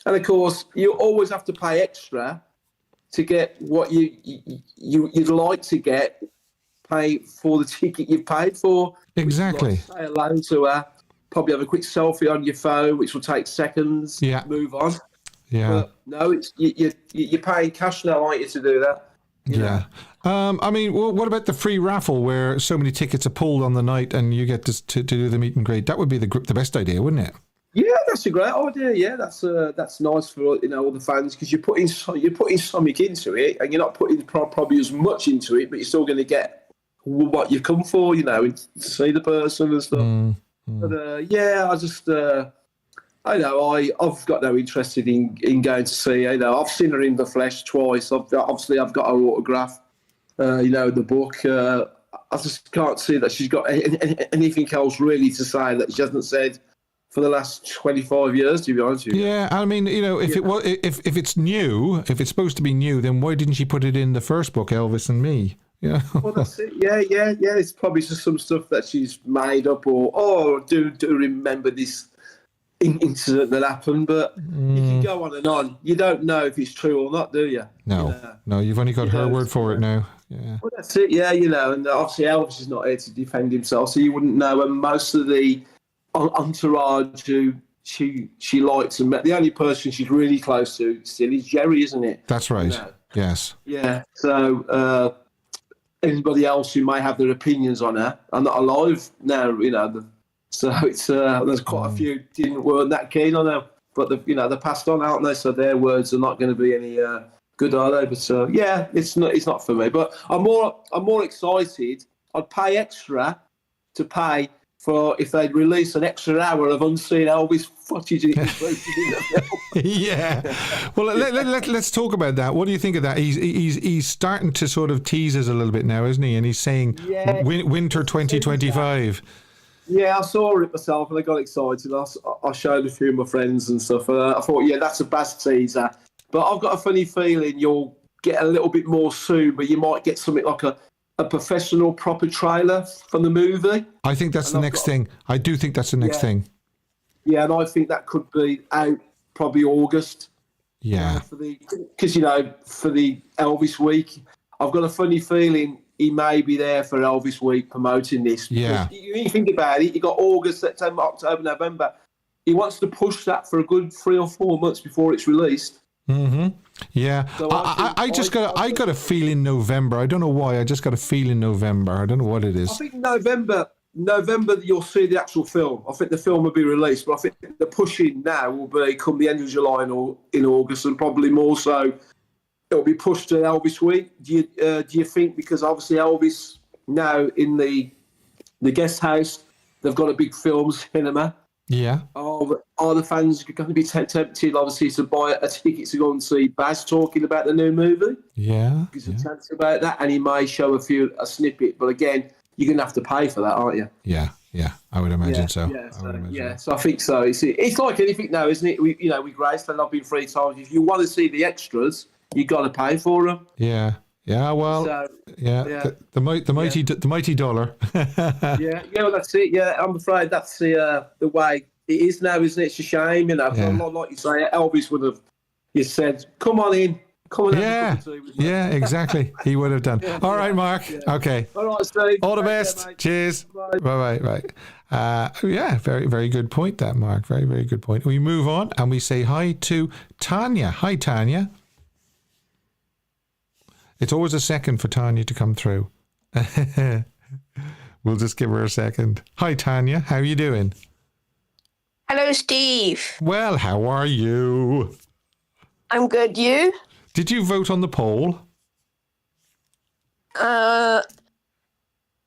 of course, you always have to pay extra to get what you'd like to get, pay for the ticket you've paid for. Exactly. Say hello to her, probably have a quick selfie on your phone, which will take seconds, move on. Yeah. But no, it's you're paying cash now, aren't you, to do that? Yeah. What about the free raffle where so many tickets are pulled on the night and you get to do the meet and greet? That would be the best idea, wouldn't it? Yeah, that's a great idea. Yeah, that's nice for all the fans because you're putting something into it, and you're not putting probably as much into it, but you're still going to get what you've come for, to see the person and stuff. But I just. I know I've got no interest in going to see. I've seen her in the flesh twice. I've got her autograph. The book. I just can't see that she's got anything else really to say that she hasn't said for the last 25 years. To be honest with you. Yeah, if it's new, if it's supposed to be new, then why didn't she put it in the first book, Elvis and Me? Yeah. Well, that's it. Yeah. It's probably just some stuff that she's made up, or do remember this incident that happened, but you can go on and on. You don't know if it's true or not, do you? No, you've only got her word for it now. Yeah. Well, that's it. Yeah, and obviously Elvis is not here to defend himself, so you wouldn't know. And most of the entourage who she likes and met, the only person she's really close to still is Jerry, isn't it? That's right. Yes. Yeah. So anybody else who may have their opinions on her are not alive now. So it's there's quite a few weren't that keen on them, but they're passed on, aren't they? So their words are not going to be any good, are they? But it's not for me. But I'm more excited. I'd pay extra to pay for if they'd release an extra hour of unseen Elvis footage. Yeah. Well, let's talk about that. What do you think of that? He's starting to sort of tease us a little bit now, isn't he? And he's saying winter 2025. Yeah, I saw it myself and I got excited. I showed a few of my friends and stuff. I thought, that's a Baz teaser. But I've got a funny feeling you'll get a little bit more soon, but you might get something like a professional proper trailer from the movie. I think that's the next thing. I do think that's the next thing. Yeah, and I think that could be out probably August. Yeah. Because, for the Elvis week, I've got a funny feeling he may be there for Elvis week promoting this. Yeah. You think about it, you got August, September, October, November. He wants to push that for a good 3 or 4 months before it's released. Mm-hmm. Yeah. So I got a feel in November. I don't know why. I just got a feel in November. I don't know what it is. I think November you'll see the actual film. I think the film will be released, but I think the pushing now will be come the end of July in August, and probably more so it'll be pushed to Elvis week. Do you think, because obviously Elvis now in the guest house, they've got a big film cinema. Yeah. Are the fans going to be tempted, obviously, to buy a ticket to go and see Baz talking about the new movie? Yeah. There's a chance about that, and he may show a snippet, but again, you're going to have to pay for that, aren't you? Yeah. I would imagine so. So I think so. It's like anything now, isn't it? With Graceland, I've been 3 times. If you want to see the extras, you got to pay for them. Yeah. Yeah, well, So, yeah, yeah. the mighty dollar. Well, that's it. Yeah, I'm afraid that's the way it is now, isn't it? It's a shame, you know. Yeah. Like you say, Elvis would have said, "Come on in, come and have a cup of tea with me." Yeah, exactly. He would have done. All right, Mark. Okay. All right, Steve. All the Take care, best. mate. Cheers. Bye. Bye. Right. Yeah, very, very good point, that, Mark. Very, very good point. We move on and we say hi to Tanya. Hi, Tanya. It's always a second for Tanya to come through. We'll just give her a second. Hi, Tanya. How are you doing? Hello, Steve. Well, how are you? I'm good. You? Did you vote on the poll? I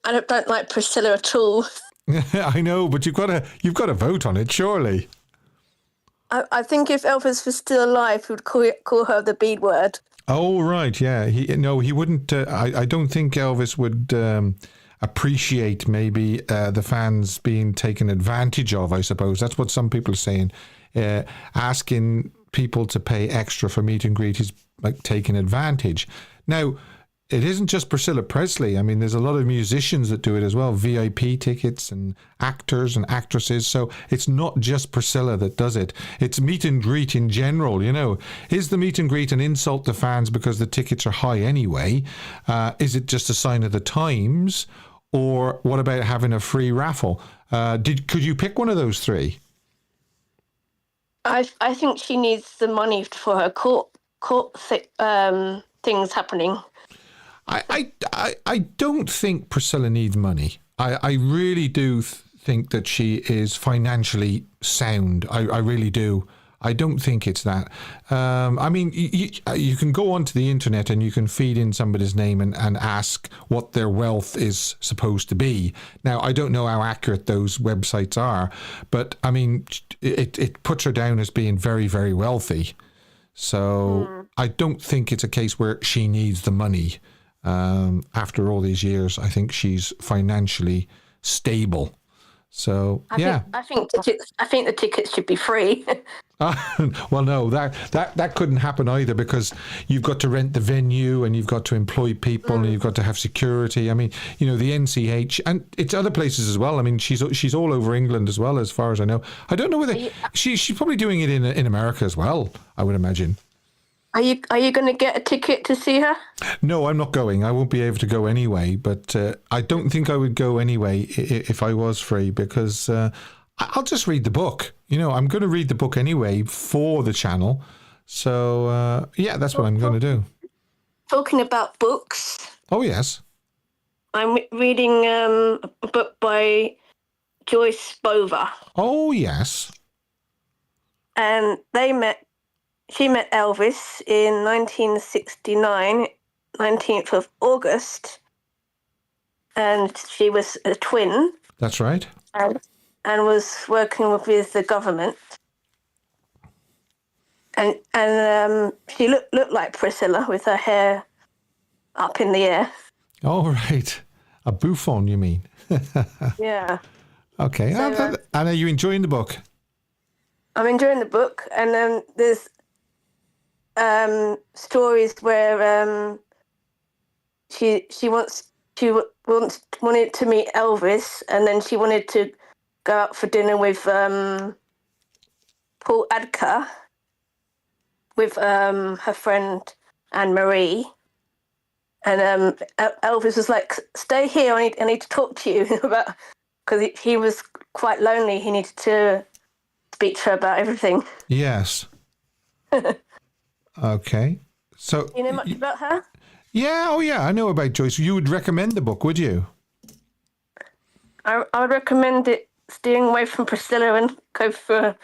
don't like Priscilla at all. I know, but you've got to vote on it, surely. I think if Elvis was still alive, he would call her the B word. Oh, right, yeah. He wouldn't. I don't think Elvis would appreciate maybe the fans being taken advantage of, I suppose. That's what some people are saying. Asking people to pay extra for meet and greet is like taking advantage. Now, it isn't just Priscilla Presley. I mean, there's a lot of musicians that do it as well, VIP tickets and actors and actresses. So it's not just Priscilla that does it. It's meet and greet in general, you know. Is the meet and greet an insult to fans because the tickets are high anyway? Is it just a sign of the times? Or what about having a free raffle? Could you pick one of those three? I think she needs the money for her court things happening. I don't think Priscilla needs money. I really do think that she is financially sound. I really do. I don't think it's that. I mean, you can go onto the internet and you can feed in somebody's name and ask what their wealth is supposed to be. Now, I don't know how accurate those websites are, but I mean, it puts her down as being very, very wealthy. So I don't think it's a case where she needs the money. After all these years, I think she's financially stable. So I think the tickets should be free. Well, no, that couldn't happen either, because you've got to rent the venue and you've got to employ people and you've got to have security. I mean, you know, the NCH, and it's other places as well. I mean, she's all over England as well, as far as I know. I don't know whether she's probably doing it in America as well, I would imagine. Are you going to get a ticket to see her? No, I'm not going. I won't be able to go anyway, but I don't think I would go anyway if I was free, because I'll just read the book. You know, I'm going to read the book anyway for the channel. So, yeah, that's what I'm going to do. Talking about books. Oh, yes. I'm reading a book by Joyce Bova. Oh, yes. And she met Elvis in 1969, 19th of August. And she was a twin. That's right. And was working with the government. And she looked like Priscilla with her hair up in the air. Oh, right. A bouffon, you mean? Yeah. Okay. So, and are you enjoying the book? I'm enjoying the book. And there's stories where she wanted to meet Elvis, and then she wanted to go out for dinner with Paul Adker, with her friend Anne-Marie. And Elvis was like, stay here, I need to talk to you about, because he was quite lonely. He needed to speak to her about everything. Yes. Okay. So, you know much about her? Yeah, oh yeah, I know about Joyce. You would recommend the book, would you? I would recommend it, steering away from Priscilla and go for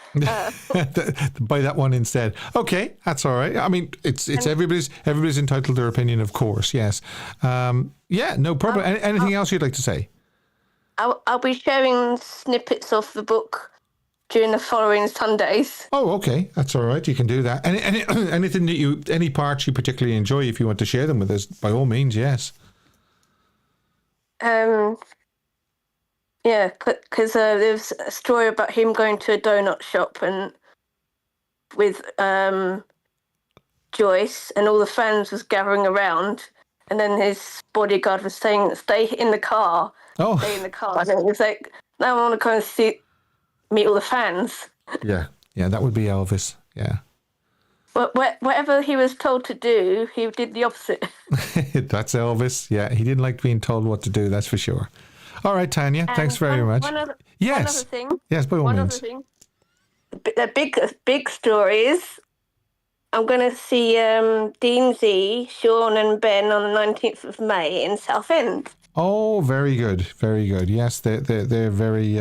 buy that one instead. Okay, that's all right. I mean, it's everybody's entitled to their opinion, of course. Yes. Yeah, no problem. Anything else you'd like to say? I'll be sharing snippets of the book during the following Sundays. Oh, okay, that's all right. You can do that. Anything that any parts you particularly enjoy, if you want to share them with us, by all means, yes. Yeah, because there's a story about him going to a donut shop and with Joyce, and all the fans was gathering around, and then his bodyguard was saying, "Stay in the car." Oh. Stay in the car. And it was like, now I want to go and meet all the fans. Yeah, that would be Elvis. Yeah. But whatever he was told to do, he did the opposite. That's Elvis. Yeah, he didn't like being told what to do, that's for sure. All right, Tanya, thanks very much. One other Yes. thing. Yes, by all One means. other thing. The big stories. I'm going to see Dean Z, Sean and Ben on the 19th of May in Southend. Oh, very good, very good. Yes, they're very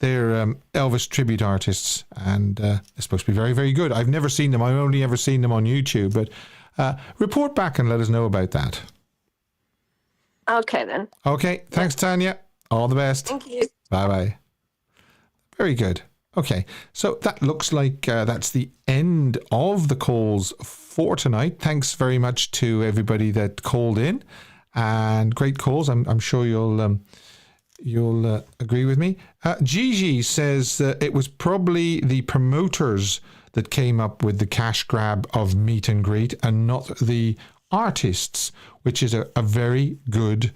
they're Elvis tribute artists, and they're supposed to be very, very good. I've never seen them. I've only ever seen them on YouTube. But report back and let us know about that. Okay then. Okay, thanks, Tanya. All the best. Thank you. Bye bye. Very good. Okay, so that looks like that's the end of the calls for tonight. Thanks very much to everybody that called in, and great calls. I'm sure you'll agree with me. Gigi says it was probably the promoters that came up with the cash grab of meet and greet, and not the artists, which is a very good.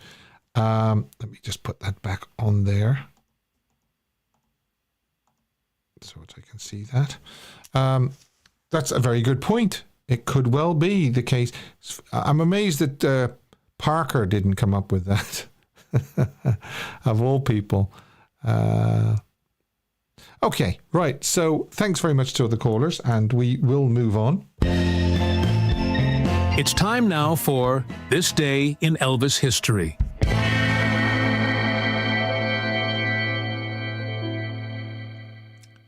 Let me just put that back on there, so that I can see that. That's a very good point. It could well be the case. I'm amazed that Parker didn't come up with that. Of all people. Okay, right. So thanks very much to the callers, and we will move on. It's time now for This Day in Elvis History.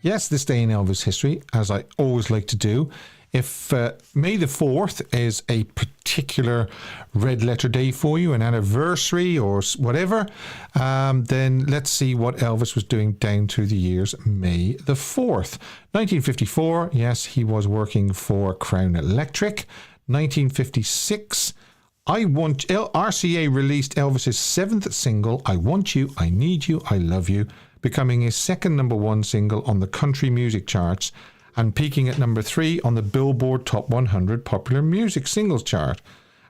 Yes, this day in Elvis history, as I always like to do. If May the 4th is a particular red letter day for you, an anniversary or whatever, then let's see what Elvis was doing down through the years. May the 4th. 1954, yes, he was working for Crown Electric. 1956, RCA released Elvis's 7th single, I Want You, I Need You, I Love You, becoming his second #1 single on the country music charts, and peaking at number 3 on the Billboard Top 100 Popular Music Singles Chart,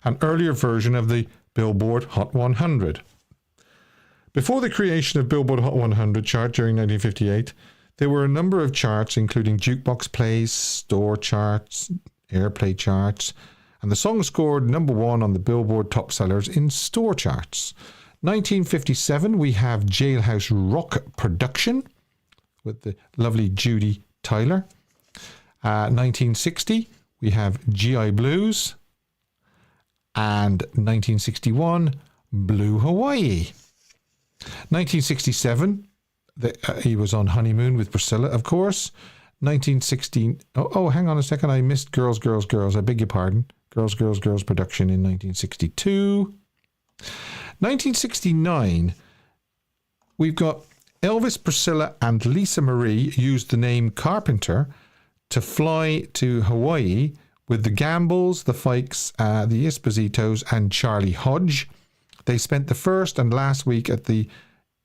an earlier version of the Billboard Hot 100. Before the creation of Billboard Hot 100 chart during 1958, there were a number of charts, including jukebox plays, store charts, airplay charts, and the song scored #1 on the Billboard Top Sellers in store charts. 1957, we have Jailhouse Rock Production with the lovely Judy Tyler. 1960, we have GI Blues. And 1961, Blue Hawaii. 1967, he was on honeymoon with Priscilla, of course. 1916, hang on a second, I missed Girls, Girls, Girls, I beg your pardon. Girls, Girls, Girls production in 1962. 1969, we've got Elvis, Priscilla and Lisa Marie used the name Carpenter to fly to Hawaii with the Gambles, the Fikes, the Espositos and Charlie Hodge. They spent the first and last week at the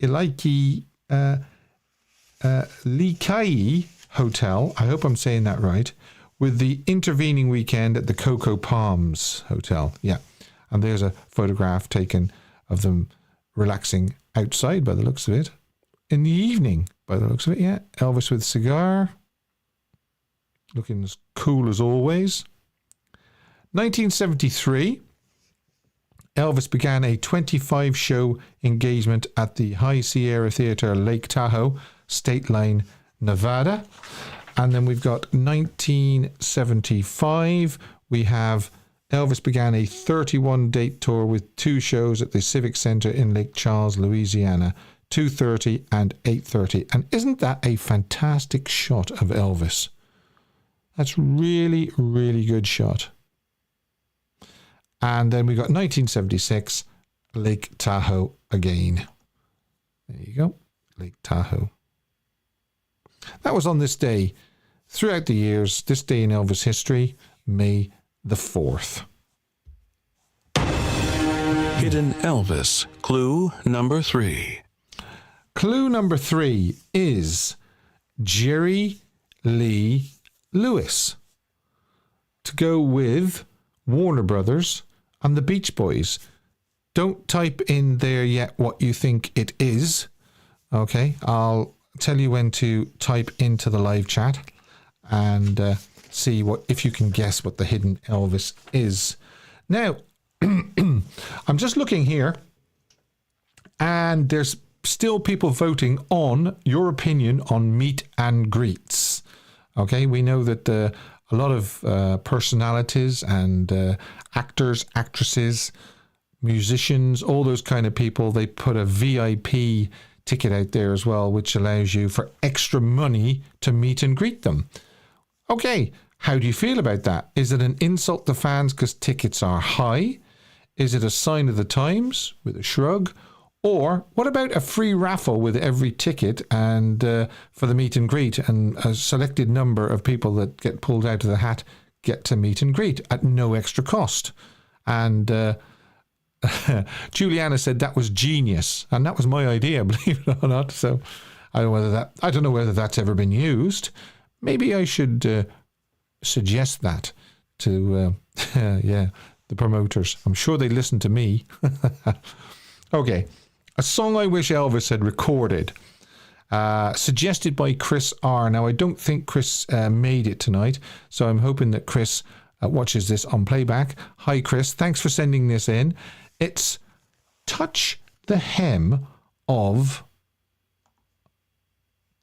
Ilaiki Likai Hotel, I hope I'm saying that right, with the intervening weekend at the Cocoa Palms Hotel. Yeah, and there's a photograph taken of them relaxing outside by the looks of it. In the evening, by the looks of it, yeah. Elvis with a cigar, looking as cool as always. 1973, Elvis began a 25-show engagement at the High Sierra Theatre, Lake Tahoe, State Line, Nevada. And then we've got 1975. We have Elvis began a 31-date tour with 2 shows at the Civic Center in Lake Charles, Louisiana, 2:30 and 8:30. And isn't that a fantastic shot of Elvis? That's really, really good shot. And then we got 1976, Lake Tahoe again. There you go, Lake Tahoe. That was on this day. Throughout the years, this day in Elvis history, May the 4th. Hidden Elvis. Clue number 3. Clue number 3 is Jerry Lee Lewis. To go with Warner Brothers, and the Beach Boys. Don't type in there yet what you think it is. Okay, I'll tell you when to type into the live chat and see if you can guess what the hidden Elvis is. Now, I'm just looking here, and there's still people voting on your opinion on meet and greets. Okay, we know that a lot of personalities and actors, actresses, musicians, all those kind of people, they put a VIP ticket out there as well, which allows you for extra money to meet and greet them. Okay, how do you feel about that? Is it an insult to fans because tickets are high? Is it a sign of the times with a shrug? Or what about a free raffle with every ticket and for the meet and greet, and a selected number of people that get pulled out of the hat get to meet and greet at no extra cost? And Juliana said that was genius, and that was my idea, believe it or not. So I don't know whether that's ever been used. Maybe I should suggest that to the promoters. I'm sure they listen to me. Okay, a song I wish Elvis had recorded, suggested by Chris R. Now, I don't think Chris made it tonight, so I'm hoping that Chris watches this on playback. Hi, Chris. Thanks for sending this in. It's Touch the Hem of...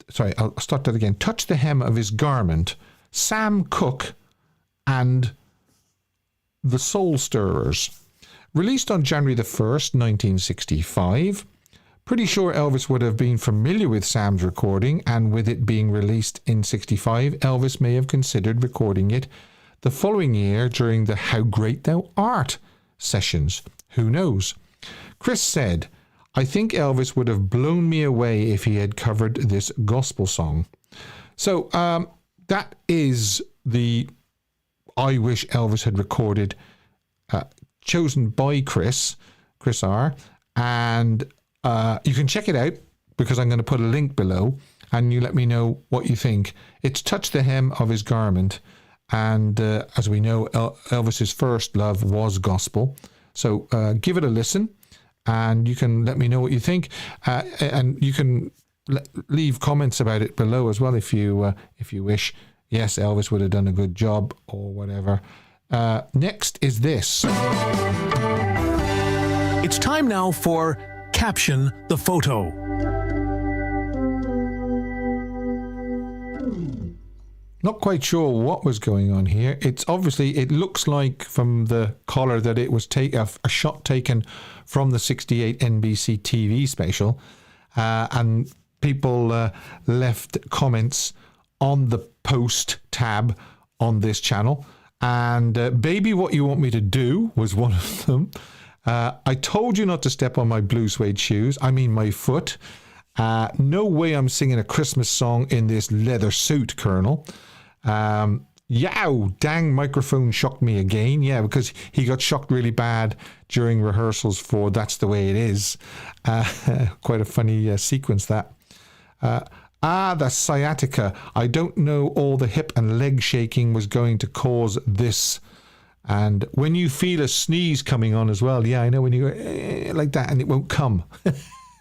Sorry, I'll start that again. Touch the Hem of His Garment, Sam Cooke and the Soul Stirrers. Released on January the 1st, 1965. Pretty sure Elvis would have been familiar with Sam's recording, and with it being released in 65, Elvis may have considered recording it the following year during the How Great Thou Art sessions. Who knows? Chris said, I think Elvis would have blown me away if he had covered this gospel song. So that is the I wish Elvis had recorded, chosen by Chris R. And you can check it out because I'm going to put a link below and you let me know what you think. It's Touch the Hem of His Garment. And as we know, Elvis's first love was gospel. So give it a listen and you can let me know what you think. And you can leave comments about it below as well if you wish. Yes, Elvis would have done a good job or whatever. Next is this. It's time now for Caption the Photo. Not quite sure what was going on here. It's obviously, it looks like from the collar that it was a shot taken from the 68 NBC TV special. And people left comments on the post tab on this channel. And Baby, What You Want Me to Do was one of them. I told you not to step on my blue suede shoes. I mean my foot. No way I'm singing a Christmas song in this leather suit, Colonel. Yow, dang, microphone shocked me again. Yeah, because he got shocked really bad during rehearsals for That's the Way It Is. Quite a funny sequence, that. The sciatica. I don't know all the hip and leg shaking was going to cause this. And when you feel a sneeze coming on as well, yeah, I know when you go like that and it won't come.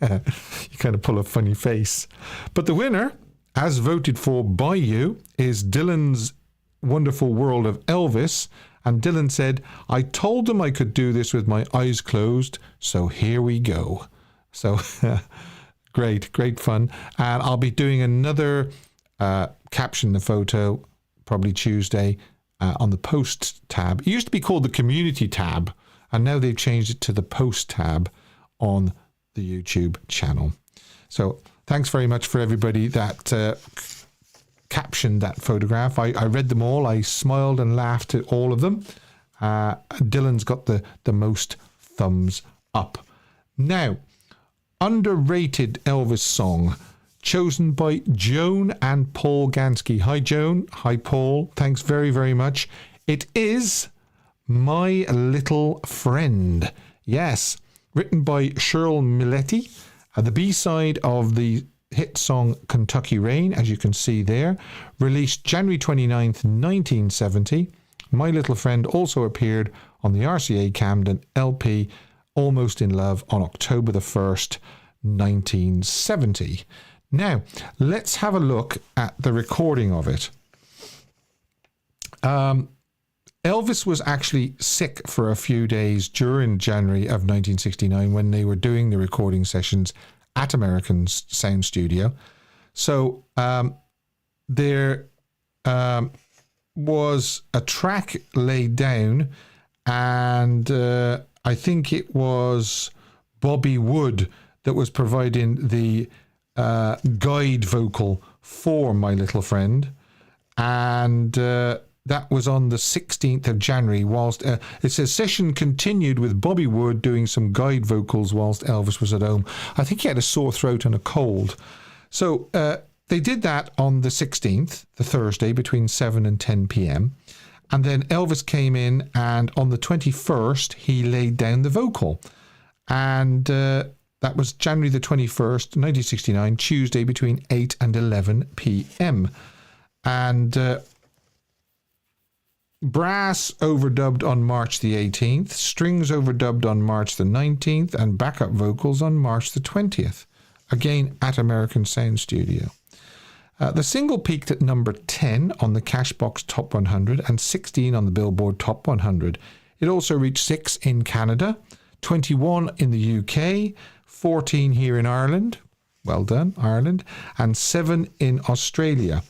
You kind of pull a funny face. But the winner, as voted for by you, is Dylan's Wonderful World of Elvis. And Dylan said, I told them I could do this with my eyes closed, so here we go. So great fun. And I'll be doing another Caption the Photo probably Tuesday on the Post tab. It used to be called the Community tab, and now they've changed it to the Post tab on the YouTube channel. So thanks very much for everybody that captioned that photograph. I read them all. I smiled and laughed at all of them. Dylan's got the most thumbs up. Now, underrated Elvis song chosen by Joan and Paul Gansky. Hi, Joan. Hi, Paul. Thanks very, very much. It is My Little Friend. Yes, written by Cheryl Milletti. The B-side of the hit song Kentucky Rain, as you can see there. Released January 29th, 1970 My Little Friend also appeared on the RCA Camden LP Almost in Love on October the 1st, 1970. Now, let's have a look at the recording of it. Elvis was actually sick for a few days during January of 1969 when they were doing the recording sessions at American Sound Studio. So there was a track laid down, and I think it was Bobby Wood that was providing the guide vocal for My Little Friend, and that was on the 16th of January, whilst it says session continued with Bobby Wood doing some guide vocals whilst Elvis was at home. I think he had a sore throat and a cold. So they did that on the 16th, the Thursday, between 7 and 10 p.m. And then Elvis came in, and on the 21st, he laid down the vocal. And that was January the 21st, 1969, Tuesday, between 8 and 11 p.m. And brass overdubbed on March the 18th, strings overdubbed on March the 19th, and backup vocals on March the 20th, again at American Sound Studio. The single peaked at number 10 on the Cashbox Top 100 and 16 on the Billboard Top 100. It also reached 6 in Canada, 21 in the UK, 14 here in Ireland, well done, Ireland, and 7 in Australia.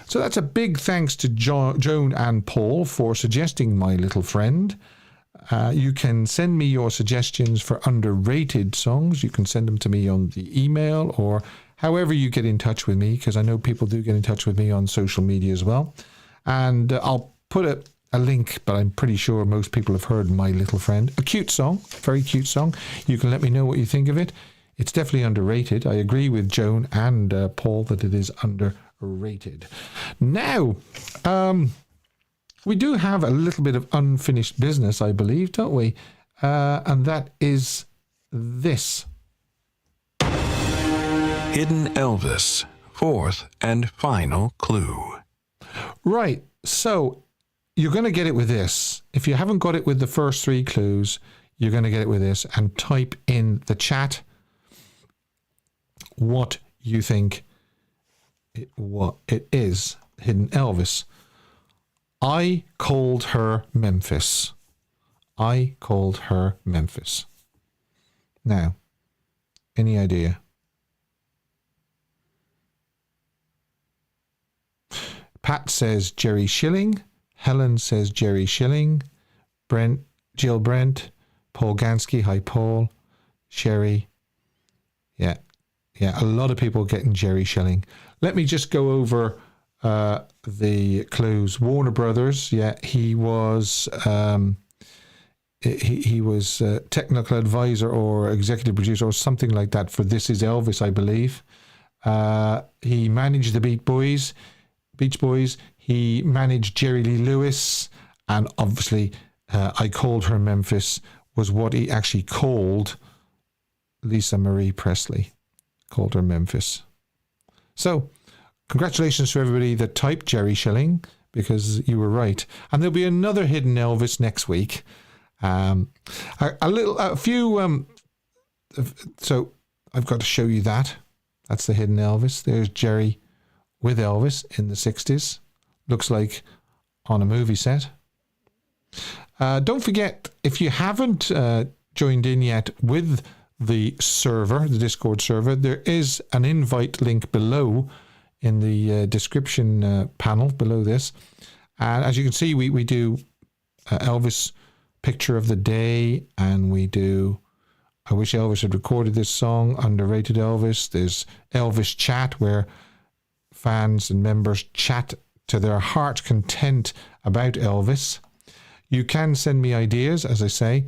So that's a big thanks to Joan and Paul for suggesting My Little Friend. You can send me your suggestions for underrated songs. You can send them to me on the email or however you get in touch with me, because I know people do get in touch with me on social media as well. And I'll put a link, but I'm pretty sure most people have heard My Little Friend. A cute song, very cute song. You can let me know what you think of it. It's definitely underrated. I agree with Joan and Paul that it is underrated. Now, we do have a little bit of unfinished business, I believe, don't we? And that is this. Hidden Elvis, fourth and final clue. Right, so you're going to get it with this. If you haven't got it with the first 3 clues, you're going to get it with this. And type in the chat what you think what it is. Hidden Elvis. I called her Memphis. I called her Memphis. Now, any idea? Pat says Jerry Schilling. Helen says Jerry Schilling. Jill Brent. Paul Gansky. Hi, Paul. Sherry. Yeah, a lot of people getting Jerry Schilling. Let me just go over the clues. Warner Brothers. Yeah, he was he was technical advisor or executive producer or something like that for This Is Elvis, I believe. He managed the Beach Boys. He managed Jerry Lee Lewis, and obviously I Called Her Memphis was what he actually called Lisa Marie Presley. Called her Memphis. So congratulations to everybody that typed Jerry Schilling, because you were right. And there'll be another Hidden Elvis next week. So I've got to show you that. That's the Hidden Elvis. There's Jerry with Elvis in the 60s. Looks like on a movie set. Don't forget, if you haven't joined in yet with the server, the Discord server, there is an invite link below in the description panel below this. And as you can see, we do Elvis picture of the day, and we do I Wish Elvis Had Recorded This Song, Underrated Elvis. There's Elvis Chat, where fans and members chat to their heart's content about Elvis. You can send me ideas, as I say,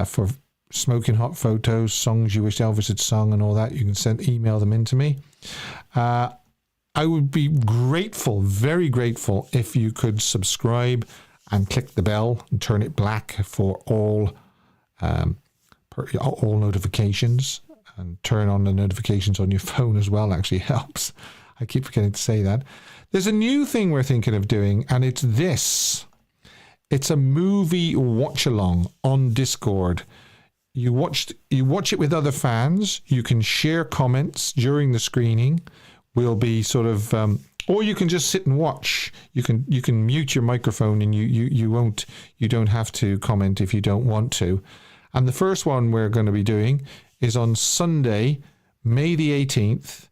for smoking hot photos, songs you wish Elvis had sung and all that. You can email them in to me. I would be grateful, very grateful, if you could subscribe and click the bell and turn it black for all notifications, and turn on the notifications on your phone as well. Actually helps. I keep forgetting to say that. There's a new thing we're thinking of doing, and it's this. It's a movie watch along on Discord. You watch it with other fans. You can share comments during the screening. We'll be sort of, or you can just sit and watch. You can mute your microphone and you don't have to comment if you don't want to. And the first one we're going to be doing is on Sunday, May the 18th.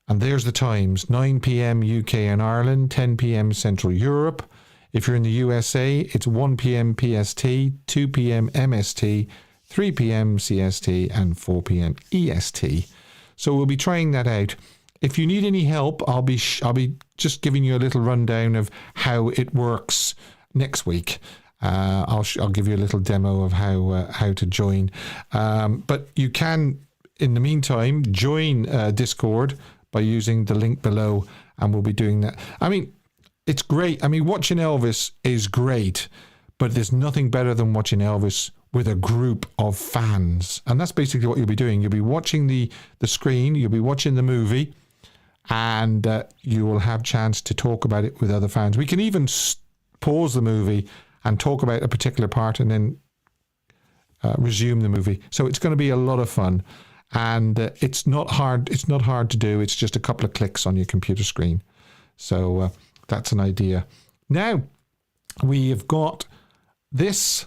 And there's the times: 9 p.m. UK and Ireland, 10 p.m. Central Europe. If you're in the USA, it's 1 p.m. PST, 2 p.m. MST, 3 p.m. CST, and 4 p.m. EST. So we'll be trying that out. If you need any help, I'll be just giving you a little rundown of how it works next week. I'll give you a little demo of how to join. But you can, in the meantime, join Discord by using the link below, and we'll be doing that. I mean, it's great. I mean, watching Elvis is great, but there's nothing better than watching Elvis with a group of fans. And that's basically what you'll be doing. You'll be watching the screen, you'll be watching the movie, and you will have chance to talk about it with other fans. We can even pause the movie and talk about a particular part and then resume the movie. So it's going to be a lot of fun. And it's not hard to do. It's just a couple of clicks on your computer screen. So that's an idea. Now, we have got this.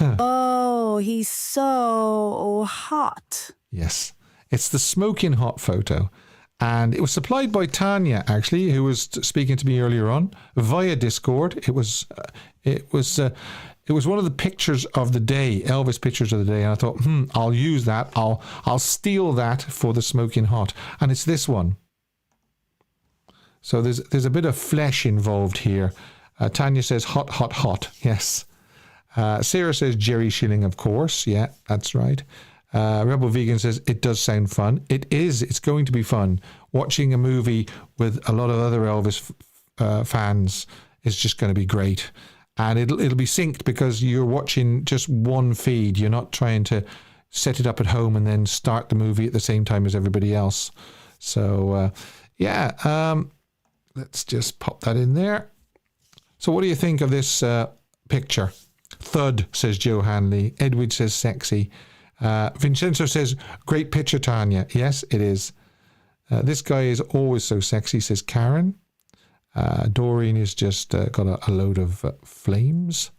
Oh, he's so hot. Yes. It's the smoking hot photo. And it was supplied by Tanya, actually, who was speaking to me earlier on via Discord. It was one of the pictures of the day, Elvis pictures of the day, and I thought, I'll use that. I'll steal that for the smoking hot, and it's this one. So there's a bit of flesh involved here. Tanya says hot, hot, hot. Yes. Sarah says Jerry Schilling, of course. Yeah, that's right. Rebel Vegan says it does sound fun. It is. It's going to be fun. Watching a movie with a lot of other Elvis fans is just going to be great. And it'll be synced because you're watching just one feed. You're not trying to set it up at home and then start the movie at the same time as everybody else. So, let's just pop that in there. So what do you think of this picture? Thud, says Joe Hanley. Edward says sexy. Vincenzo says, great picture, Tanya. Yes, it is. This guy is always so sexy, says Karen. Doreen has just got a load of flames.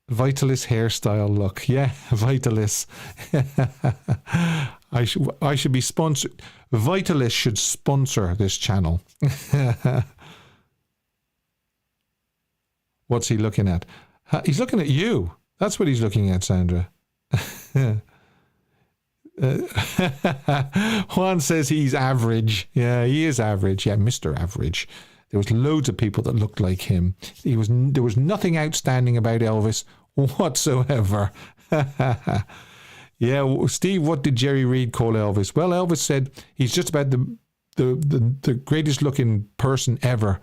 Vitalis hairstyle look. Yeah, Vitalis. I should be sponsored. Vitalis should sponsor this channel. What's he looking at? He's looking at you. That's what he's looking at, Sandra. Juan says he's average. Yeah, he is average. Yeah, Mr. Average. There was loads of people that looked like him. There was nothing outstanding about Elvis whatsoever. Yeah, Steve, what did Jerry Reed call Elvis? Well, Elvis said he's just about the greatest looking person ever.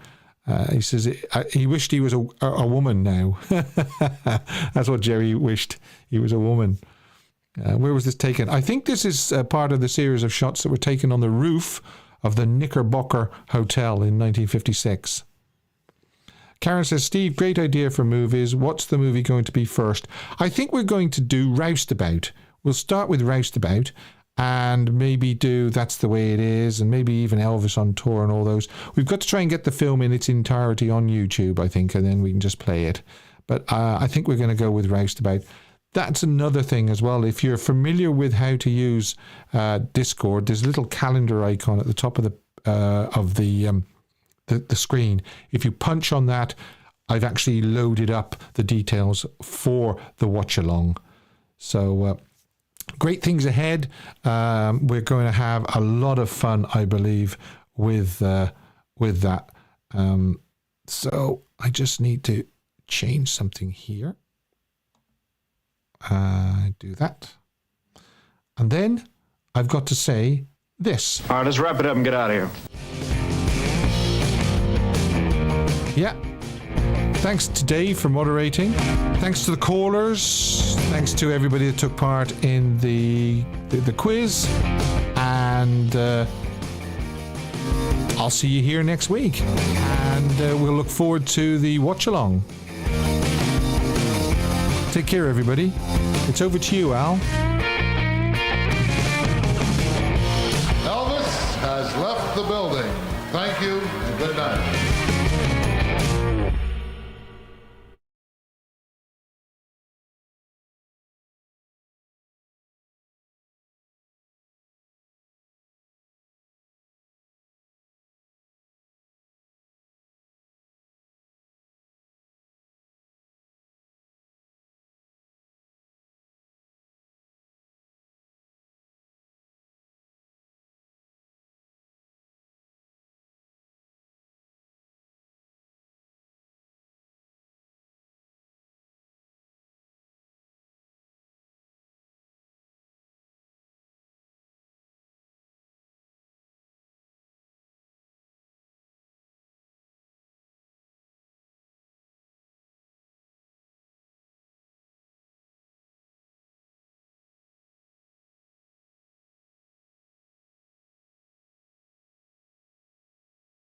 He says he wished he was a woman now. That's what Jerry wished. He was a woman. Where was this taken? I think this is part of the series of shots that were taken on the roof of the Knickerbocker Hotel in 1956. Karen says, Steve, great idea for movies. What's the movie going to be first? I think we're going to do Roustabout. We'll start with Roustabout and maybe do That's the Way It Is and maybe even Elvis on Tour and all those. We've got to try and get the film in its entirety on YouTube, I think, and then we can just play it. But I think we're going to go with Roustabout. That's another thing as well. If you're familiar with how to use Discord, there's a little calendar icon at the top of the screen. If you punch on that, I've actually loaded up the details for the watch along. So great things ahead. We're going to have a lot of fun, I believe, with that. So I just need to change something here. Do that. And then I've got to say this. All right, let's wrap it up and get out of here. Yeah. Thanks to Dave for moderating. Thanks to the callers. Thanks to everybody that took part in the quiz. And I'll see you here next week, and we'll look forward to the watch along. Take care, everybody. It's over to you, Al. Elvis has left the building. Thank you and good night.